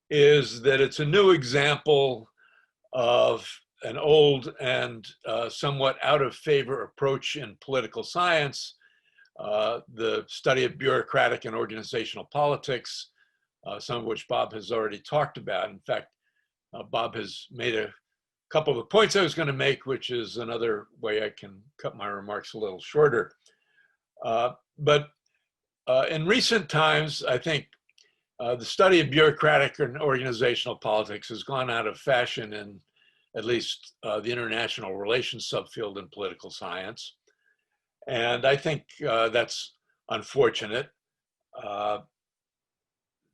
is that it's a new example of an old and somewhat out of favor approach in political science, the study of bureaucratic and organizational politics, some of which Bob has already talked about. In fact, Bob has made a couple of the points I was going to make, which is another way I can cut my remarks a little shorter. But in recent times, I think the study of bureaucratic and organizational politics has gone out of fashion in at least the international relations subfield in political science. And I think that's unfortunate.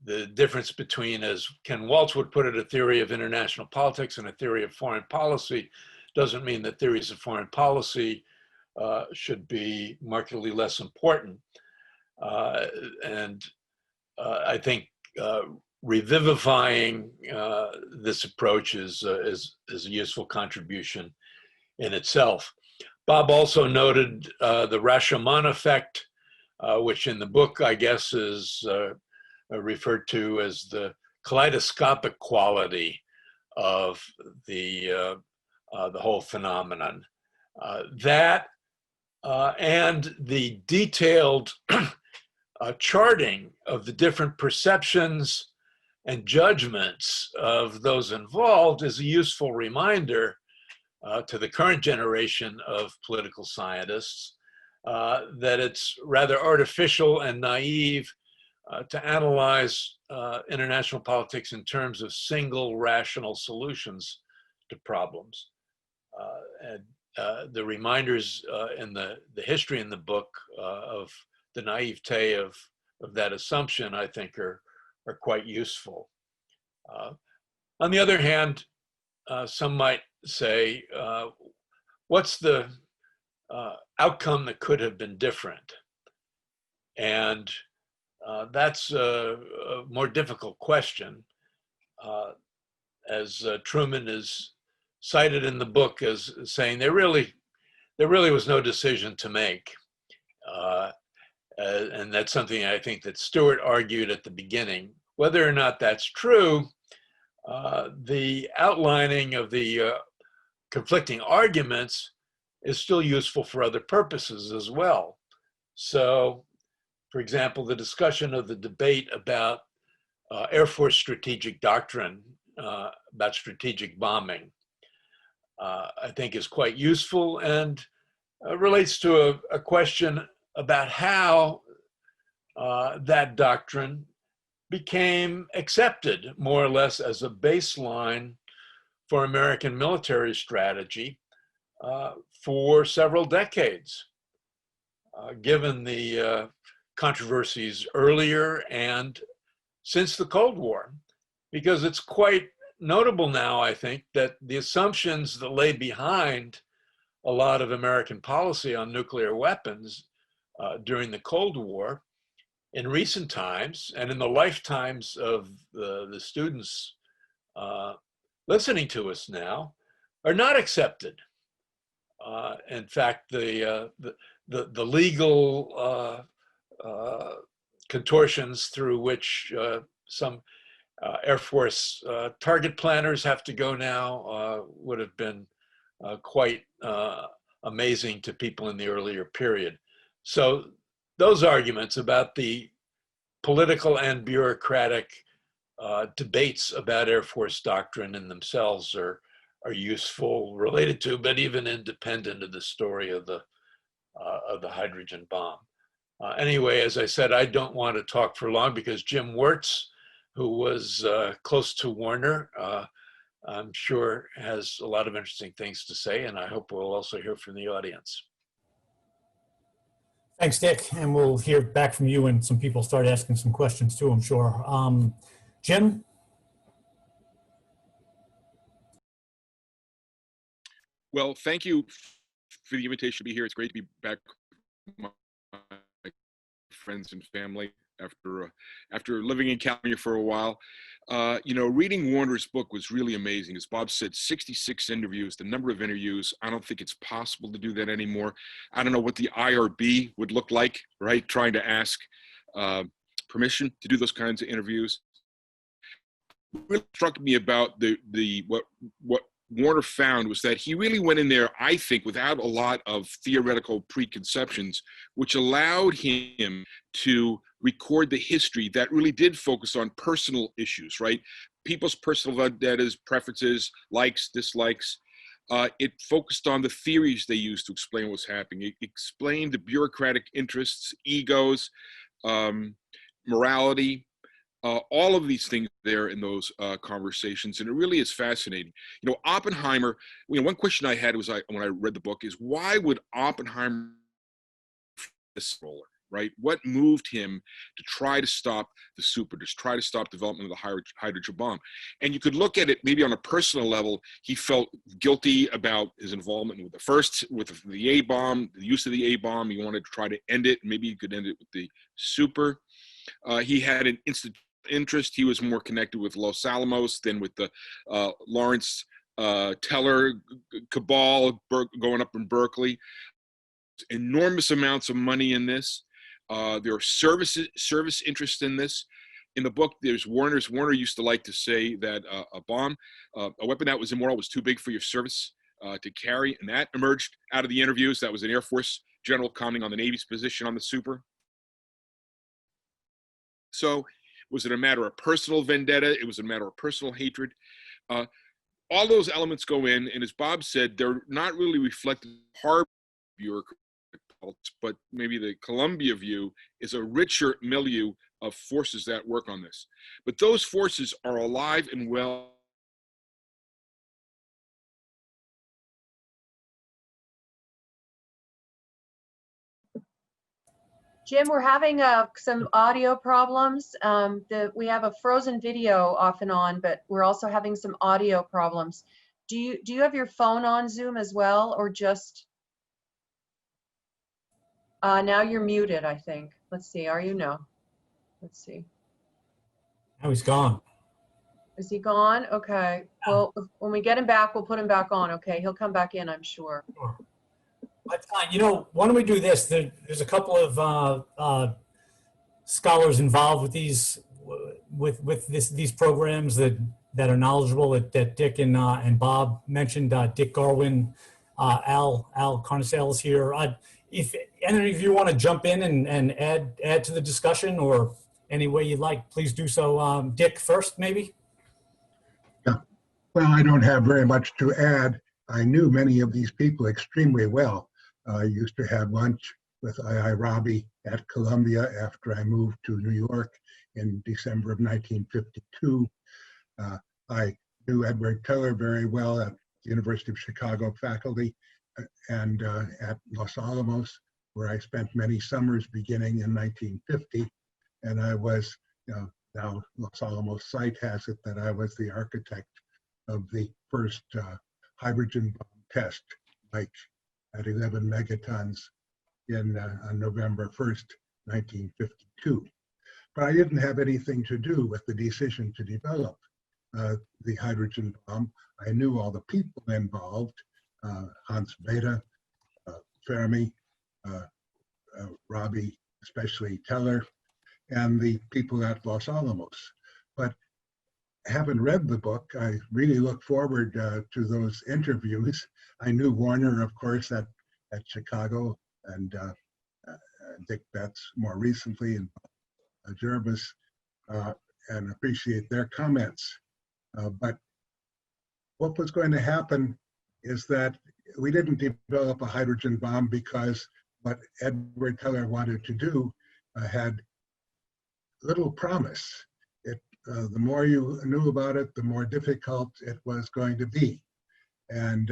The difference between, as Ken Waltz would put it, a theory of international politics and a theory of foreign policy doesn't mean that theories of foreign policy should be markedly less important. I think revivifying this approach is a useful contribution in itself. Bob also noted the Rashomon Effect, which in the book, I guess, is referred to as the kaleidoscopic quality of the whole phenomenon. That and the detailed charting of the different perceptions and judgments of those involved is a useful reminder to the current generation of political scientists that it's rather artificial and naive to analyze international politics in terms of single rational solutions to problems. The reminders in the history in the book of the naivete of that assumption, I think, are quite useful. On the other hand, some might say, what's the outcome that could have been different? And that's a more difficult question. As Truman is cited in the book as saying, there really was no decision to make. And that's something I think that Stuart argued at the beginning. Whether or not that's true, the outlining of the conflicting arguments is still useful for other purposes as well. So, for example, the discussion of the debate about Air Force strategic doctrine, about strategic bombing, I think is quite useful and relates to a question about how that doctrine became accepted more or less as a baseline for American military strategy for several decades, given the controversies earlier and since the Cold War, because it's quite notable now, I think, that the assumptions that lay behind a lot of American policy on nuclear weapons during the Cold War in recent times and in the lifetimes of the students listening to us now are not accepted. In fact, the legal contortions through which some Air Force target planners have to go now would have been quite amazing to people in the earlier period. So those arguments about the political and bureaucratic debates about Air Force doctrine in themselves are useful, related to, but even independent of the story of the hydrogen bomb. Anyway, as I said, I don't want to talk for long because Jim Wirtz, who was close to Warner, I'm sure has a lot of interesting things to say, and I hope we'll also hear from the audience. Thanks, Dick, and we'll hear back from you when some people start asking some questions too, I'm sure. Jim? Well, thank you for the invitation to be here. It's great to be back with my friends and family after living in California for a while. You know, reading Warner's book was really amazing. As Bob said, 66 interviews, the number of interviews. I don't think it's possible to do that anymore. I don't know what the IRB would look like, right? Trying to ask permission to do those kinds of interviews. What really struck me about what Warner found was that he really went in there, I think, without a lot of theoretical preconceptions, which allowed him to record the history that really did focus on personal issues, right? people's personal vendettas, preferences, likes, dislikes. It focused on the theories they used to explain what was happening. It explained the bureaucratic interests, egos, morality, all of these things there in those conversations, and it really is fascinating. You know, Oppenheimer. You know, one question I had was when I read the book is, why would Oppenheimer this roller, right? What moved him to try to stop the super, to try to stop development of the hydrogen bomb? And you could look at it maybe on a personal level. He felt guilty about his involvement with the A bomb, the use of the A bomb. He wanted to try to end it. Maybe he could end it with the super. He had an instant interest. He was more connected with Los Alamos than with the Lawrence Teller cabal going up in Berkeley. Enormous amounts of money in this. There are service interest in this. In the book, there's Warner used to like to say that a weapon that was immoral was too big for your service to carry, and that emerged out of the interviews. That was an Air Force general commenting on the Navy's position on the super. So was it a matter of personal vendetta? It was a matter of personal hatred. All those elements go in, and as Bob said, they're not really reflected in hard bureaucratic, but maybe the Columbia view is a richer milieu of forces that work on this. But those forces are alive and well. Jim, we're having some audio problems. We have a frozen video off and on, but we're also having some audio problems. Do you have your phone on Zoom as well, or just? Now you're muted, I think. Let's see. Are you? No. Let's see. Now he's gone. Is he gone? Okay. Well, when we get him back, we'll put him back on. Okay. He'll come back in, I'm sure. Sure. But, you know, why don't we do this? There's a couple of scholars involved with these these programs that are knowledgeable that Dick and Bob mentioned. Dick Garwin, Al Carnesale is here. If any of you want to jump in and add to the discussion, or any way you'd like, please do so. Dick first, maybe. Yeah. Well, I don't have very much to add. I knew many of these people extremely well. I used to have lunch with I.I. Robbie at Columbia after I moved to New York in December of 1952. I knew Edward Teller very well at the University of Chicago faculty and at Los Alamos, where I spent many summers beginning in 1950. And I was, now Los Alamos site has it that I was the architect of the first hydrogen bomb test, like at 11 megatons on November 1st, 1952. But I didn't have anything to do with the decision to develop the hydrogen bomb. I knew all the people involved, Hans Bethe, Fermi, Robbie, especially Teller, and the people at Los Alamos. But having read the book, I really look forward to those interviews. I knew Warner, of course, at Chicago, and Dick Betts more recently, and Jervis, and appreciate their comments. But what was going to happen is that we didn't develop a hydrogen bomb because what Edward Teller wanted to do had little promise. The more you knew about it, the more difficult it was going to be. And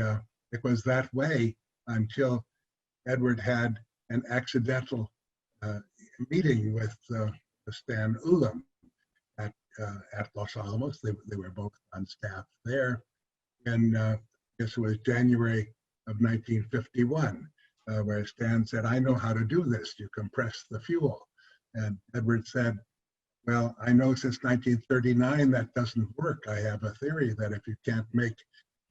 it was that way until Edward had an accidental meeting with Stan Ulam at Los Alamos. They were both on staff there. And I guess it was January of 1951, where Stan said, "I know how to do this. You compress the fuel." And Edward said, "Well, I know since 1939 that doesn't work. I have a theory that if you can't make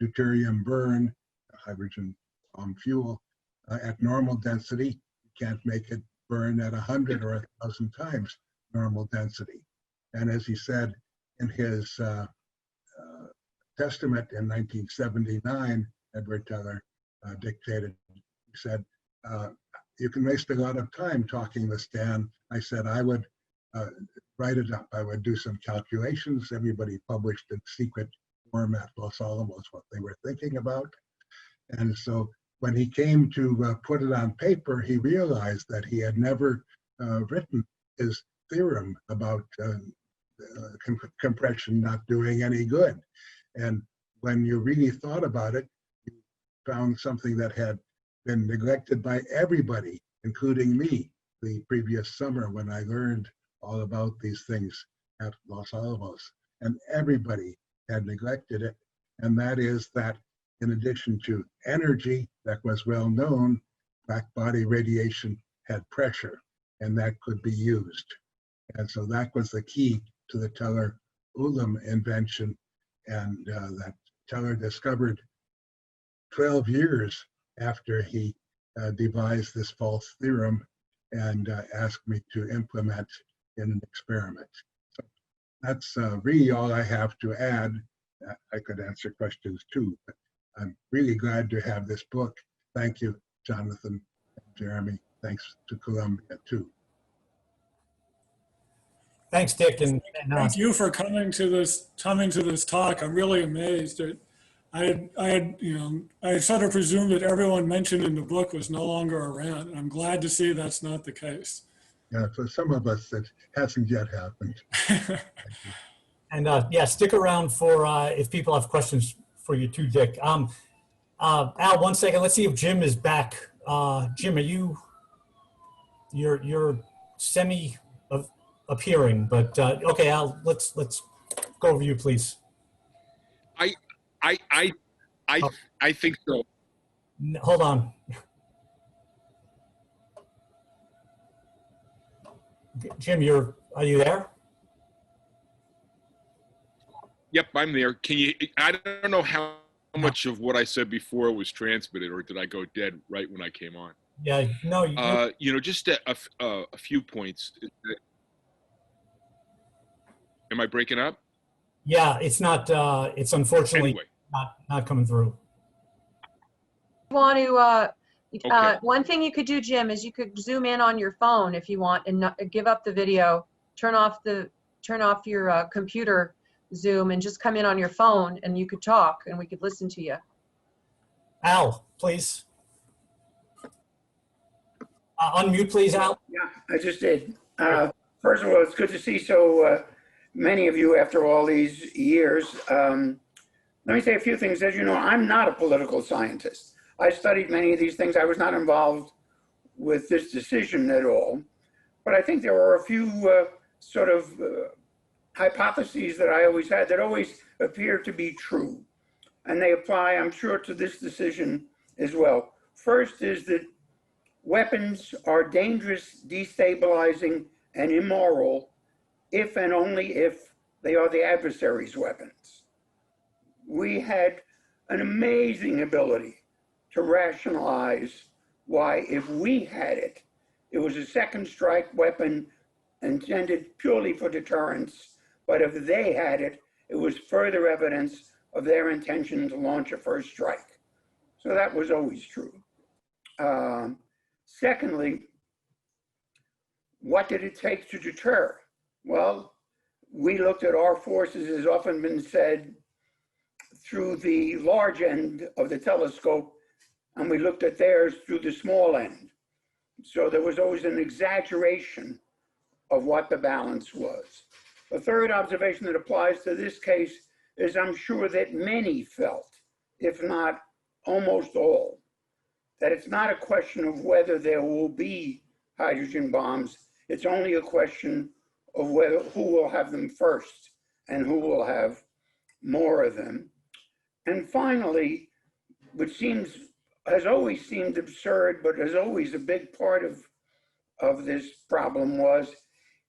deuterium burn, hydrogen bomb fuel, at normal density, you can't make it burn at 100 or 1,000 times normal density." And as he said in his testament in 1979, Edward Teller dictated, he said, "You can waste a lot of time talking with Stan." I said, "I would write it up. I would do some calculations. Everybody published in secret form at Los Alamos what they were thinking about. And so when he came to put it on paper, he realized that he had never written his theorem about compression not doing any good. And when you really thought about it, you found something that had been neglected by everybody, including me, the previous summer when I learned all about these things at Los Alamos. And everybody had neglected it. And that is that in addition to energy that was well known, black body radiation had pressure, and that could be used. And so that was the key to the Teller-Ulam invention, and that Teller discovered 12 years after he devised this false theorem and asked me to implement in an experiment. So that's really all I have to add. I could answer questions too, but I'm really glad to have this book. Thank you, Jonathan and Jeremy. Thanks to Columbia too. Thanks, Dick. And Thank you for coming to this talk. I'm really amazed that I had sort of presumed that everyone mentioned in the book was no longer around. And I'm glad to see that's not the case. Yeah, for some of us, it hasn't yet happened. And yeah, stick around for if people have questions for you too, Dick. Al, 1 second. Let's see if Jim is back. Jim, are you're semi appearing, but okay, Al, let's go over you, please. I think so. Hold on. Jim, are you there? Yep, I'm there. Can you? I don't know how much of what I said before was transmitted, or did I go dead right when I came on? Yeah, no. Just a few points. Am I breaking up? Yeah, it's not. It's unfortunately Anyway. not coming through. Want to? Okay. One thing you could do, Jim, is you could zoom in on your phone if you want, and give up the video. Turn off your computer Zoom, and just come in on your phone, and you could talk, and we could listen to you. Al, please. Unmute, please, Al. Yeah, I just did. First of all, it's good to see so many of you after all these years. Let me say a few things. As you know, I'm not a political scientist. I studied many of these things. I was not involved with this decision at all. But I think there are a few sort of hypotheses that I always had that always appear to be true. And they apply, I'm sure, to this decision as well. First is that weapons are dangerous, destabilizing, and immoral if and only if they are the adversary's weapons. We had an amazing ability to rationalize why, if we had it, it was a second strike weapon intended purely for deterrence, but if they had it, it was further evidence of their intention to launch a first strike. So that was always true. Secondly, what did it take to deter? Well, we looked at our forces, as often been said, through the large end of the telescope, and we looked at theirs through the small end. So there was always an exaggeration of what the balance was. The third observation that applies to this case is I'm sure that many felt, if not almost all, that it's not a question of whether there will be hydrogen bombs. It's only a question of who will have them first and who will have more of them. And finally, which has always seemed absurd, but is always a big part of this problem, was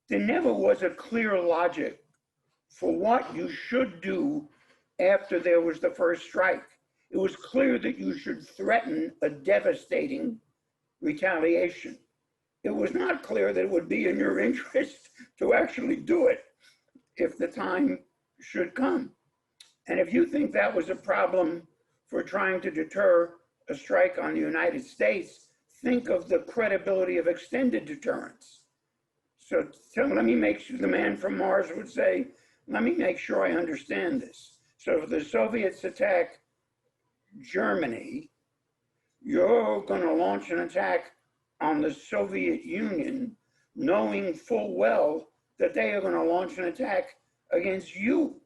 there never was a clear logic for what you should do after there was the first strike. It was clear that you should threaten a devastating retaliation. It was not clear that it would be in your interest to actually do it if the time should come. And if you think that was a problem for trying to deter a strike on the United States, think of the credibility of extended deterrence. So let me make sure, the man from Mars would say, let me make sure I understand this. So if the Soviets attack Germany, you're going to launch an attack on the Soviet Union, knowing full well that they are going to launch an attack against you.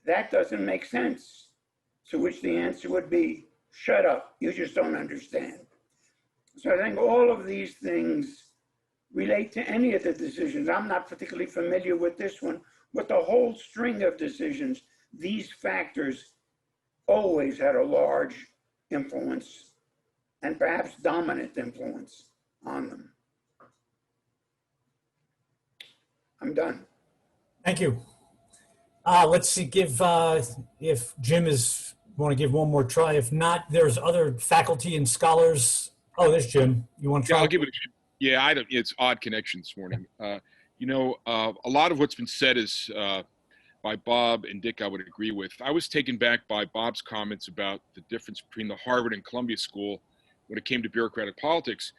That doesn't make sense. To which the answer would be, shut up, you just don't understand. So I think all of these things relate to any of the decisions. I'm not particularly familiar with this one, but the whole string of decisions, these factors always had a large influence and perhaps dominant influence on them. I'm done. Thank you. Let's see, if Jim want to give one more try. If not, there's other faculty and scholars. Oh, there's Jim. You want to try? Yeah, I'll give it a shot. Yeah, it's odd connection this morning. A lot of what's been said is by Bob and Dick, I would agree with. I was taken back by Bob's comments about the difference between the Harvard and Columbia School when it came to bureaucratic politics.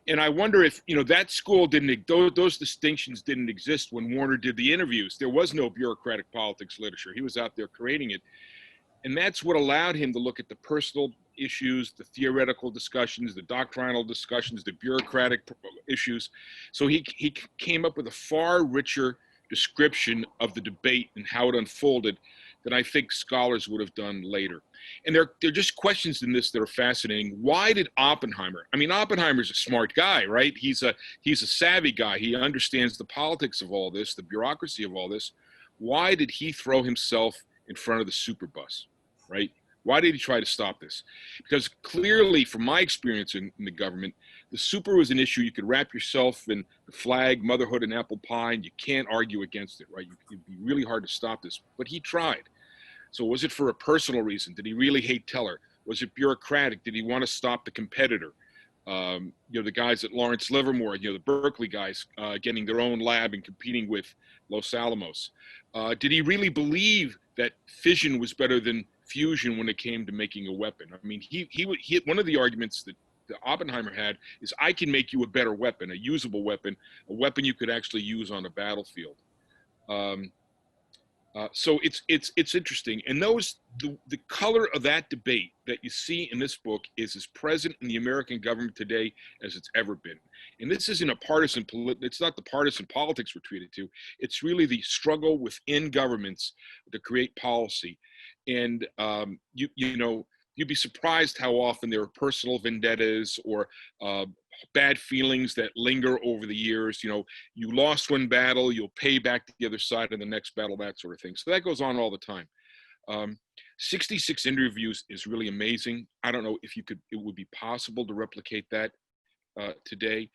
And I wonder if, that school those distinctions didn't exist when Warner did the interviews. There was no bureaucratic politics literature. He was out there creating it. And that's what allowed him to look at the personal issues, the theoretical discussions, the doctrinal discussions, the bureaucratic issues. So he came up with a far richer description of the debate and how it unfolded than I think scholars would have done later. And there are just questions in this that are fascinating. Why did Oppenheimer? I mean, Oppenheimer's a smart guy, right? He's a savvy guy. He understands the politics of all this, the bureaucracy of all this. Why did he throw himself in front of the super bus, right? Why did he try to stop this? Because clearly, from my experience in the government, the super was an issue you could wrap yourself in the flag, motherhood, and apple pie, and you can't argue against it, right? It'd be really hard to stop this, but he tried. So was it for a personal reason? Did he really hate Teller? Was it bureaucratic? Did he want to stop the competitor? The guys at Lawrence Livermore, the Berkeley guys getting their own lab and competing with Los Alamos. Did he really believe that fission was better than fusion when it came to making a weapon? I mean, he one of the arguments that Oppenheimer had is, I can make you a better weapon, a usable weapon, a weapon you could actually use on a battlefield. So it's interesting, and the color of that debate that you see in this book is as present in the American government today as it's ever been. And this isn't a partisan it's not the partisan politics we're treated to. It's really the struggle within governments to create policy. And you'd be surprised how often there are personal vendettas or bad feelings that linger over the years. You lost one battle, you'll pay back to the other side in the next battle, that sort of thing. So that goes on all the time. 66 interviews is really amazing. I don't know if it would be possible to replicate that today.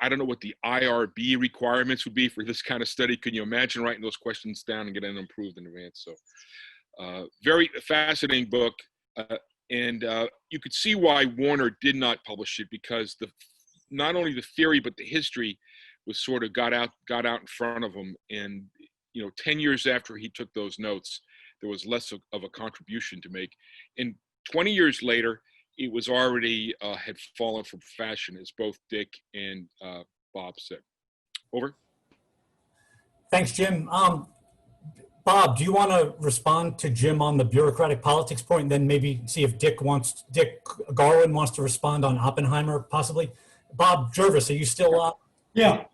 I don't know what the IRB requirements would be for this kind of study. Can you imagine writing those questions down and getting them improved in advance? So very fascinating book. And you could see why Warner did not publish it, because not only the theory but the history was sort of got out in front of him. And 10 years after he took those notes, there was less of a contribution to make. And 20 years later, it was already had fallen from fashion, as both Dick and Bob said. Over. Thanks, Jim. Bob, do you want to respond to Jim on the bureaucratic politics point, and then maybe see if Dick Garland wants to respond on Oppenheimer, possibly? Bob Jervis, are you still up? Yeah,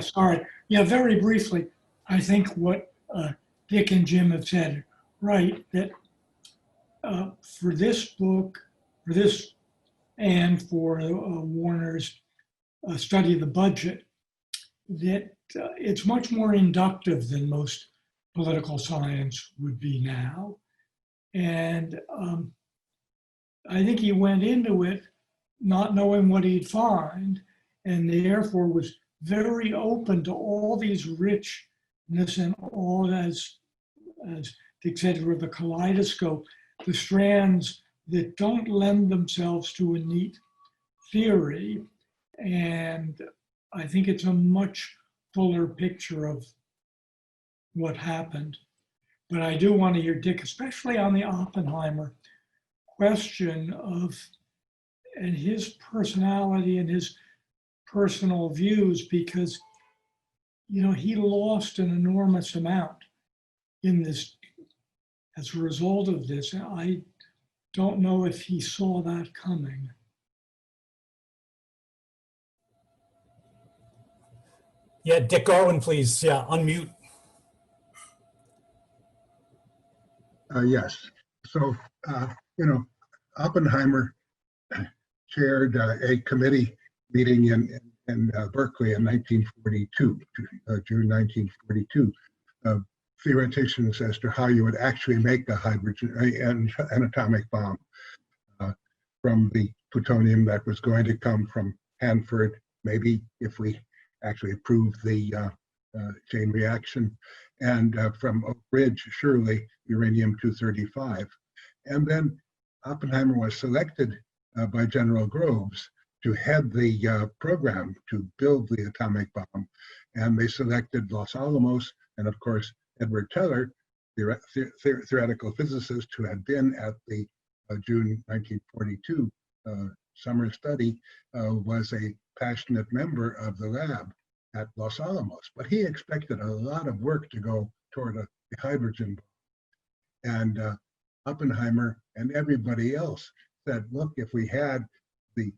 sorry. Yeah, very briefly, I think what Dick and Jim have said, right, that for this book, and for Warner's study of the budget, that it's much more inductive than most political science would be now. And I think he went into it not knowing what he'd find, and therefore was very open to all these richness and all, as Dick said, with the kaleidoscope, the strands that don't lend themselves to a neat theory. And I think it's a much fuller picture of what happened. But I do want to hear Dick, especially on the Oppenheimer question and his personality and his personal views, because he lost an enormous amount in this as a result of this. I don't know if he saw that coming. Yeah, Dick Garwin, please. Yeah, unmute. Yes. So, Oppenheimer chaired a committee meeting in Berkeley in 1942, June 1942. Theoreticians as to how you would actually make a hydrogen, an atomic bomb from the plutonium that was going to come from Hanford, maybe if we actually proved the chain reaction, and from Oak Ridge, surely uranium-235. And then Oppenheimer was selected by General Groves to head the program to build the atomic bomb. And they selected Los Alamos and, of course, Edward Teller, the theoretical physicist who had been at the June 1942 summer study, was a passionate member of the lab at Los Alamos. But he expected a lot of work to go toward the hydrogen bomb. And Oppenheimer and everybody else said, look, if we had the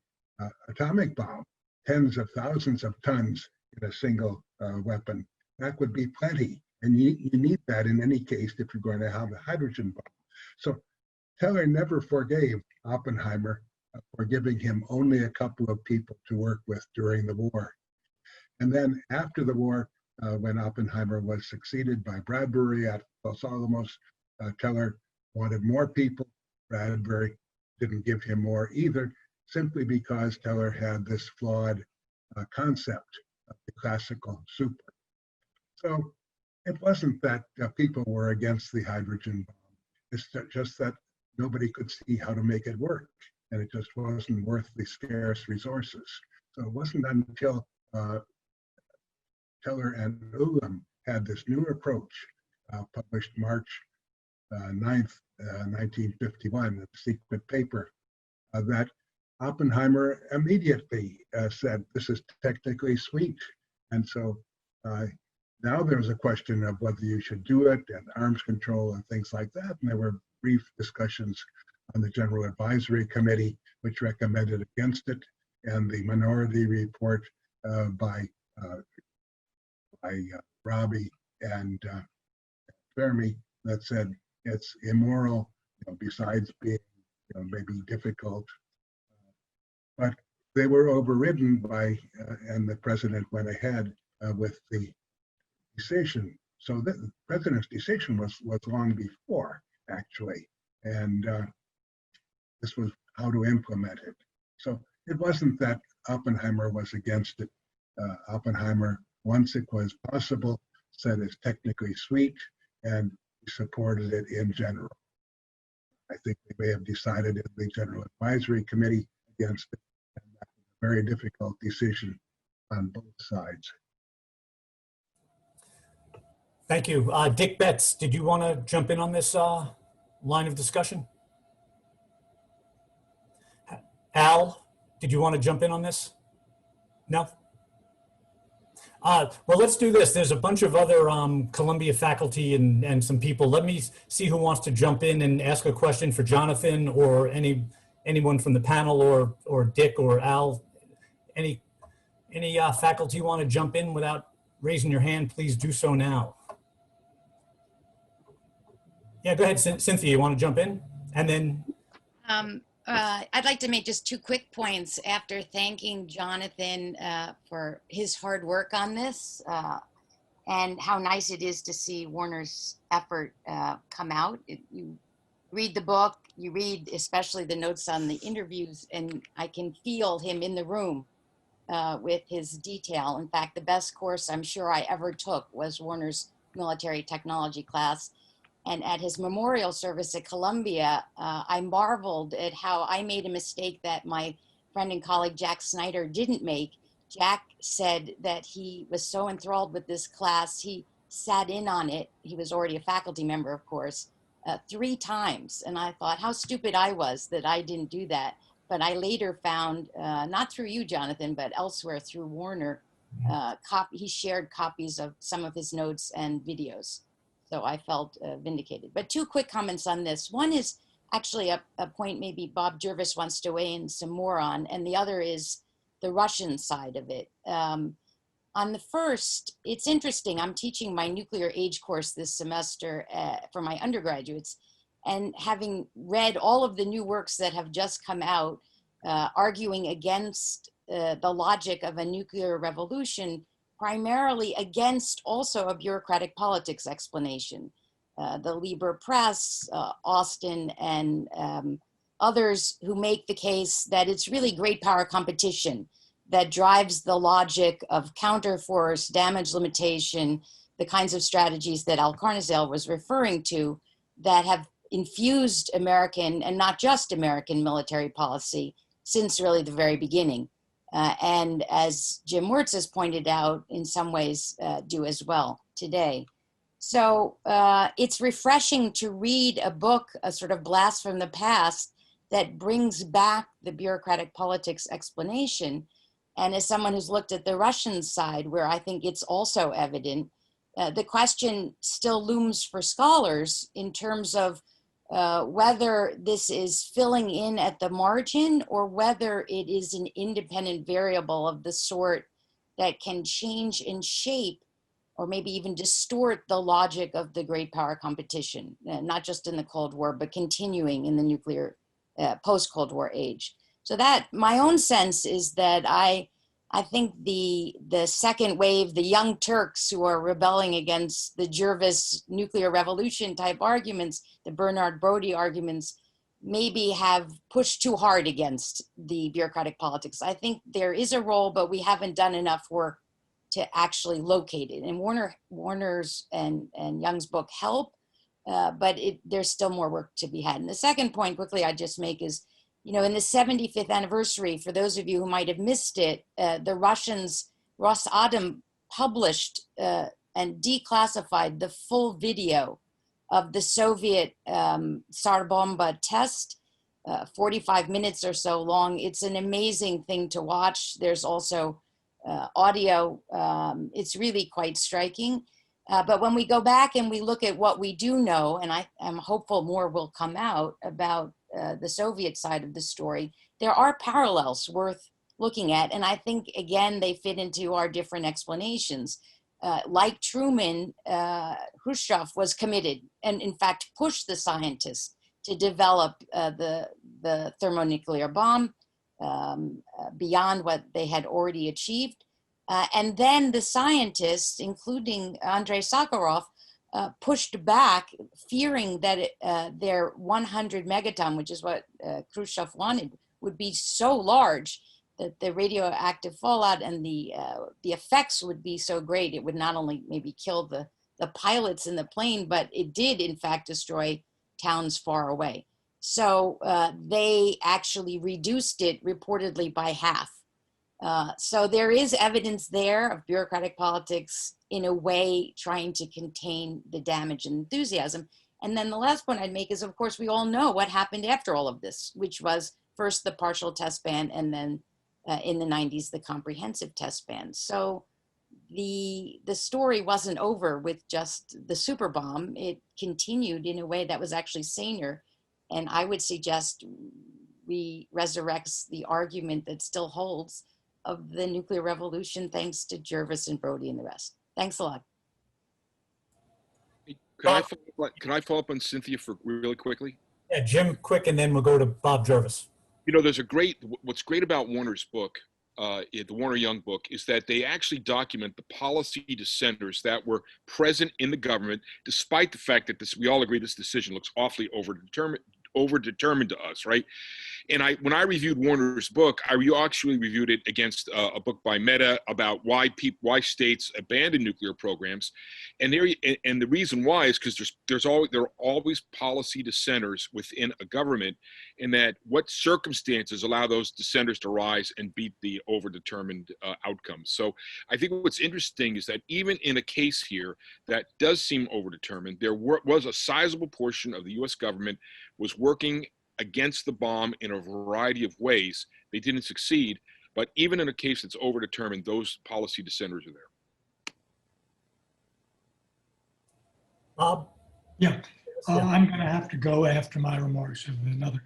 atomic bomb, tens of thousands of tons in a single weapon, that would be plenty. And you need that in any case if you're going to have a hydrogen bomb. So Teller never forgave Oppenheimer for giving him only a couple of people to work with during the war. And then after the war, when Oppenheimer was succeeded by Bradbury at Los Alamos, Teller wanted more people. Bradbury didn't give him more either, simply because Teller had this flawed concept of the classical super. So it wasn't that people were against the hydrogen bomb. It's just that nobody could see how to make it work, and it just wasn't worth the scarce resources. So it wasn't until Teller and Ulam had this new approach, published March 9th, 1951, a secret paper, that Oppenheimer immediately said, this is technically sweet. And so now there's a question of whether you should do it and arms control and things like that. And there were brief discussions on the General Advisory Committee, which recommended against it, and the minority report by Robbie and Fermi that said it's immoral, besides being maybe difficult. But they were overridden by, and the president went ahead with the decision. So the president's decision was long before, actually, and this was how to implement it. So it wasn't that Oppenheimer was against it. Oppenheimer, once it was possible, said it's technically sweet, and he supported it in general. I think they may have decided in the General Advisory Committee against it, and that was a very difficult decision on both sides. Thank you. Dick Betts, did you want to jump in on this line of discussion? Al, did you want to jump in on this? No? Well, let's do this. There's a bunch of other Columbia faculty and some people. Let me see who wants to jump in and ask a question for Jonathan or anyone from the panel or Dick or Al. Any faculty want to jump in without raising your hand, please do so now. Yeah, go ahead, Cynthia, you want to jump in? And then... I'd like to make just two quick points after thanking Jonathan for his hard work on this and how nice it is to see Warner's effort come out. You read the book, you read especially the notes on the interviews, and I can feel him in the room with his detail. In fact, the best course I'm sure I ever took was Warner's military technology class. And at his memorial service at Columbia, I marveled at how I made a mistake that my friend and colleague Jack Snyder didn't make. Jack said that he was so enthralled with this class, he sat in on it. He was already a faculty member, of course, 3 times. And I thought how stupid I was that I didn't do that. But I later found, not through you, Jonathan, but elsewhere through Warner, he shared copies of some of his notes and videos. So I felt vindicated. But two quick comments on this. One is actually a point maybe Bob Jervis wants to weigh in some more on, and the other is the Russian side of it. On the first, it's interesting. I'm teaching my nuclear age course this semester for my undergraduates, and having read all of the new works that have just come out, arguing against the logic of a nuclear revolution, primarily against also a bureaucratic politics explanation. The Liber Press, Austin, and others who make the case that it's really great power competition that drives the logic of counterforce, damage limitation, the kinds of strategies that Al Carnazel was referring to that have infused American, and not just American, military policy since really the very beginning. And as Jim Wirtz has pointed out, in some ways do as well today. So it's refreshing to read a book, a sort of blast from the past, that brings back the bureaucratic politics explanation. And as someone who's looked at the Russian side, where I think it's also evident, the question still looms for scholars in terms of whether this is filling in at the margin or whether it is an independent variable of the sort that can change and shape or maybe even distort the logic of the great power competition, not just in the Cold War, but continuing in the nuclear post-Cold War age. So that my own sense is that I think the second wave, the young Turks who are rebelling against the Jervis nuclear revolution type arguments, the Bernard Brodie arguments, maybe have pushed too hard against the bureaucratic politics. I think there is a role, but we haven't done enough work to actually locate it. And Warner's and Young's book help, but there's still more work to be had. And the second point quickly I just make is, you know, in the 75th anniversary, for those of you who might have missed it, the Russians, Rosatom, published and declassified the full video of the Soviet Tsar Bomb test, 45 minutes or so long. It's an amazing thing to watch. There's also audio. It's really quite striking. But when we go back and we look at what we do know, and I'm hopeful more will come out about the Soviet side of the story, there are parallels worth looking at. And I think, again, they fit into our different explanations. Like Truman, Khrushchev was committed and, in fact, pushed the scientists to develop the thermonuclear bomb beyond what they had already achieved. And then the scientists, including Andrei Sakharov, pushed back, fearing that their 100 megaton, which is what Khrushchev wanted, would be so large that the radioactive fallout and the effects would be so great. It would not only maybe kill the pilots in the plane, but it did, in fact, destroy towns far away. So they actually reduced it reportedly by half. So there is evidence there of bureaucratic politics in a way trying to contain the damage and enthusiasm. And then the last point I'd make is, of course, we all know what happened after all of this, which was first the partial test ban and then in the 90s, the comprehensive test ban. So the story wasn't over with just the super bomb. It continued in a way that was actually saner. And I would suggest resurrects the argument that still holds of the nuclear revolution, thanks to Jervis and Brodie and the rest. Thanks a lot. Can I follow up on Cynthia for really quickly? Yeah, Jim, quick, and then we'll go to Bob Jervis. You know, what's great about Warner's book, the Warner Young book, is that they actually document the policy dissenters that were present in the government, despite the fact that we all agree this decision looks awfully overdetermined to us, right? And when I reviewed Warner's book, I actually reviewed it against a book by Mehta about why states abandon nuclear programs, and the reason why is because there are always policy dissenters within a government, and that what circumstances allow those dissenters to rise and beat the overdetermined outcomes. So I think what's interesting is that even in a case here that does seem overdetermined, there was a sizable portion of the U.S. government was working against the bomb in a variety of ways. They didn't succeed, But even in a case that's overdetermined, those policy dissenters are there. Bob? Yeah, I'm going to have to go after my remarks of another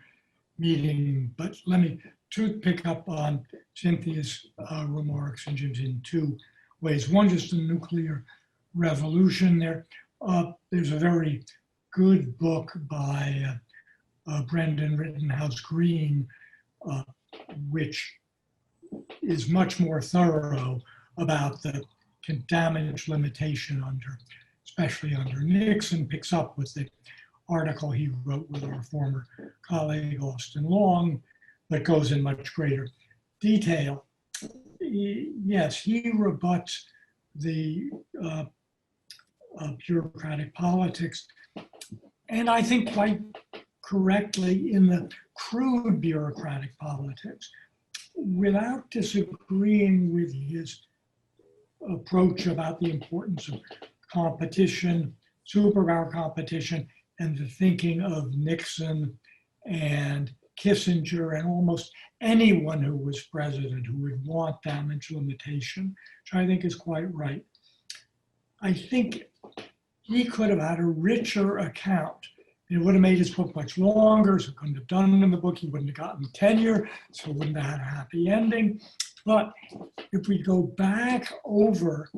meeting, but let me pick up on Cynthia's remarks and Jim's in two ways. One, just the nuclear revolution. There's a very good book by Brendan Rittenhouse Green, which is much more thorough about the damage limitation especially under Nixon, picks up with the article he wrote with our former colleague Austin Long, but goes in much greater detail. Yes, he rebuts the bureaucratic politics, and I think quite correctly in the crude bureaucratic politics, without disagreeing with his approach about the importance of competition, superpower competition, and the thinking of Nixon and Kissinger and almost anyone who was president who would want damage limitation, which I think is quite right. I think he could have had a richer account. It would have made his book much longer, so he couldn't have done it in the book. He wouldn't have gotten tenure, so he wouldn't have had a happy ending. But if we go back over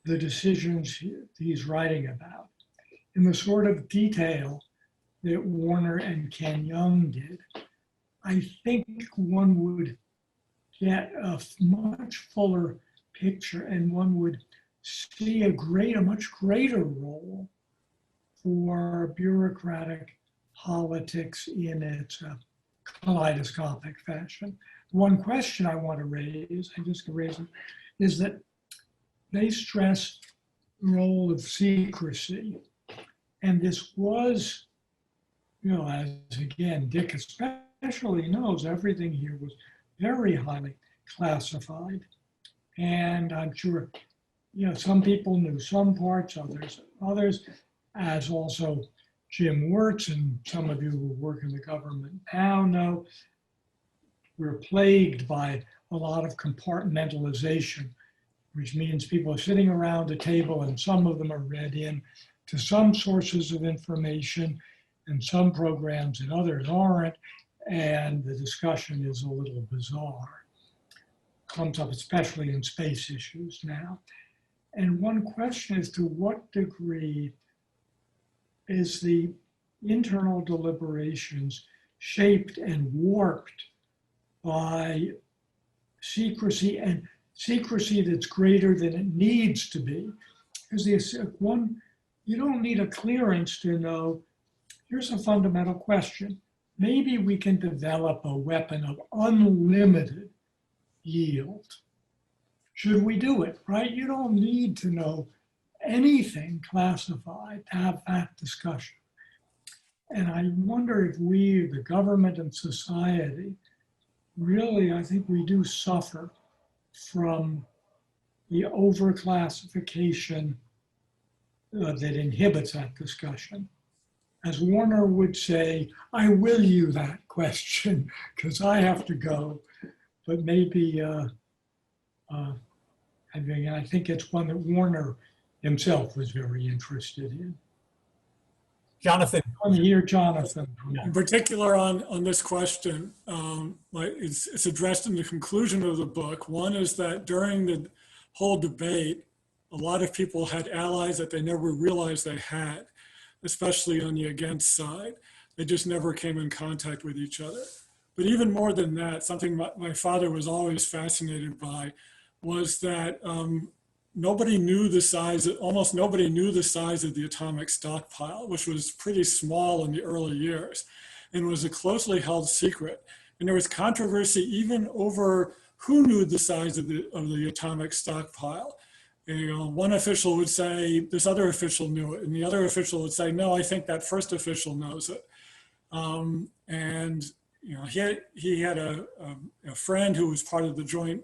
the decisions he's writing about in the sort of detail that Warner and Ken Young did, I think one would get a much fuller picture and one would see a much greater role for bureaucratic politics in its kaleidoscopic fashion. One question I want to raise, I'm just going to raise it, is that they stress the role of secrecy. And this was, as again, Dick especially knows, everything here was very highly classified. And I'm sure, some people knew some parts, others, as also Jim Wirtz and some of you who work in the government now know, we're plagued by a lot of compartmentalization, which means people are sitting around a table and some of them are read in to some sources of information and some programs and others aren't, and the discussion is a little bizarre. Comes up especially in space issues now. And one question is, to what degree is the internal deliberations shaped and warped by secrecy, and secrecy that's greater than it needs to be? Because you don't need a clearance to know, here's a fundamental question. Maybe we can develop a weapon of unlimited yield. Should we do it, right? You don't need to know anything classified to have that discussion. And I wonder if we, the government and society, really, I think we do suffer from the overclassification that inhibits that discussion. As Warner would say, I will you that question because I have to go, but maybe, I think it's one that Warner himself was very interested in. Jonathan. I want to hear Jonathan. In particular on this question, it's addressed in the conclusion of the book. One is that during the whole debate, a lot of people had allies that they never realized they had, especially on the against side. They just never came in contact with each other. But even more than that, something my father was always fascinated by was that almost nobody knew the size of the atomic stockpile, which was pretty small in the early years and was a closely held secret. And there was controversy even over who knew the size of the atomic stockpile. One official would say this other official knew it, and the other official would say, no, I think that first official knows it. He had a friend who was part of the joint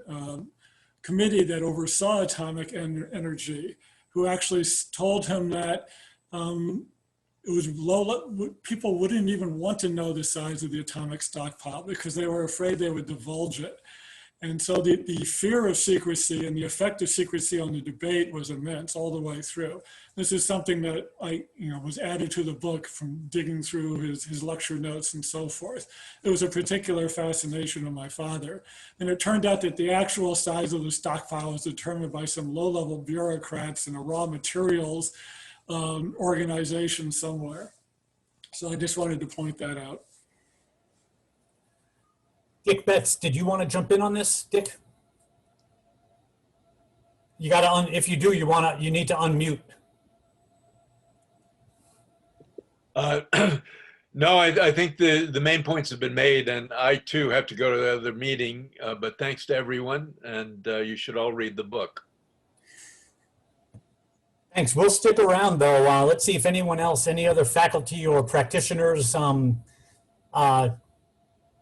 committee that oversaw atomic energy, who actually told him that it was people wouldn't even want to know the size of the atomic stockpile because they were afraid they would divulge it. And so the fear of secrecy and the effect of secrecy on the debate was immense all the way through. This is something that was added to the book from digging through his lecture notes and so forth. It was a particular fascination of my father. And it turned out that the actual size of the stockpile was determined by some low-level bureaucrats in a raw materials organization somewhere. So I just wanted to point that out. Dick Betts, did you want to jump in on this, Dick? You got to, if you do, you need to unmute. No, I think the main points have been made, and I too have to go to the other meeting, but thanks to everyone, and you should all read the book. Thanks. We'll stick around though. Let's see if anyone else, any other faculty or practitioners,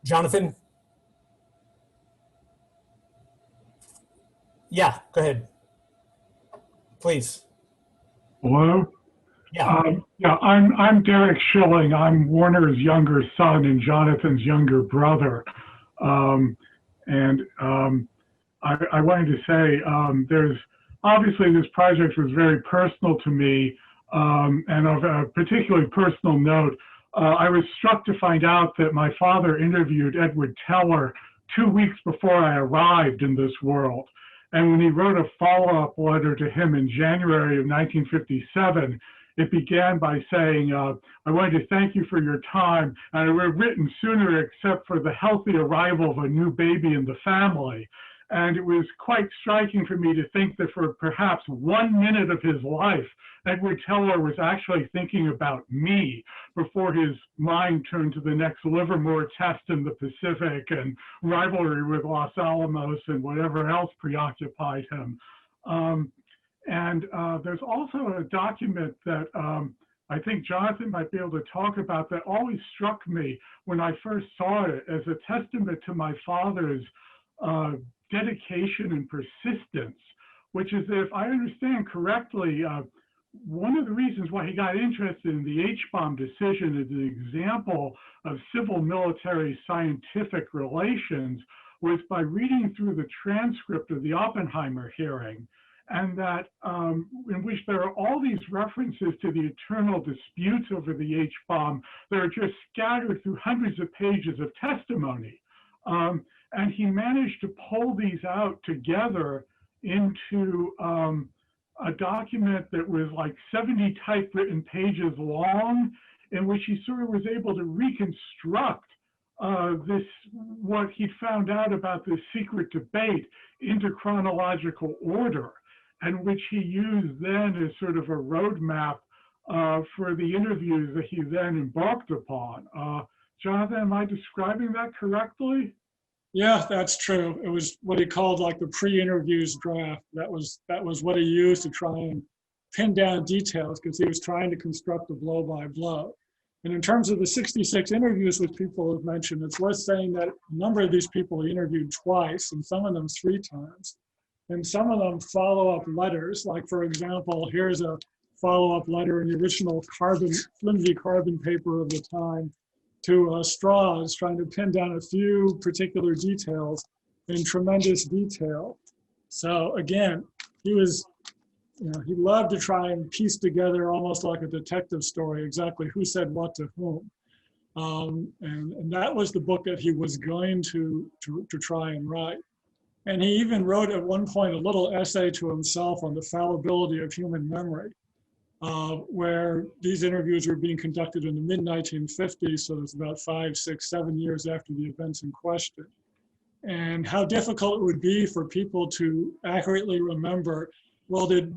Jonathan? Yeah, go ahead. Please. Hello? Yeah. Yeah, I'm Derek Schilling. I'm Warner's younger son and Jonathan's younger brother. I wanted to say there's obviously this project was very personal to me, and of a particularly personal note, I was struck to find out that my father interviewed Edward Teller 2 weeks before I arrived in this world. And when he wrote a follow-up letter to him in January of 1957, it began by saying, I wanted to thank you for your time, and it would have written sooner except for the healthy arrival of a new baby in the family. And it was quite striking for me to think that for perhaps 1 minute of his life, Edward Teller was actually thinking about me before his mind turned to the next Livermore test in the Pacific and rivalry with Los Alamos and whatever else preoccupied him. There's also a document that I think Jonathan might be able to talk about that always struck me when I first saw it as a testament to my father's dedication and persistence, which is that if I understand correctly, one of the reasons why he got interested in the H-bomb decision as an example of civil-military scientific relations was by reading through the transcript of the Oppenheimer hearing, and that in which there are all these references to the eternal disputes over the H-bomb that are just scattered through hundreds of pages of testimony. And he managed to pull these out together into a document that was like 70 typewritten pages long, in which he sort of was able to reconstruct what he found out about this secret debate into chronological order, and which he used then as sort of a roadmap for the interviews that he then embarked upon. Jonathan, am I describing that correctly? Yeah, that's true. It was what he called like the pre-interviews draft. That was what he used to try and pin down details, because he was trying to construct a blow by blow. And in terms of the 66 interviews which people have mentioned, it's worth saying that a number of these people he interviewed twice, and some of them 3 times. And some of them follow-up letters, like for example, here's a follow-up letter in the original flimsy carbon paper of the time to Strauss, trying to pin down a few particular details in tremendous detail. So again, he was, he loved to try and piece together almost like a detective story, exactly who said what to whom. And that was the book that he was going to try and write. And he even wrote at one point a little essay to himself on the fallibility of human memory, where these interviews were being conducted in the mid-1950s, so it's about 5, 6, 7 years after the events in question. And how difficult it would be for people to accurately remember, well, did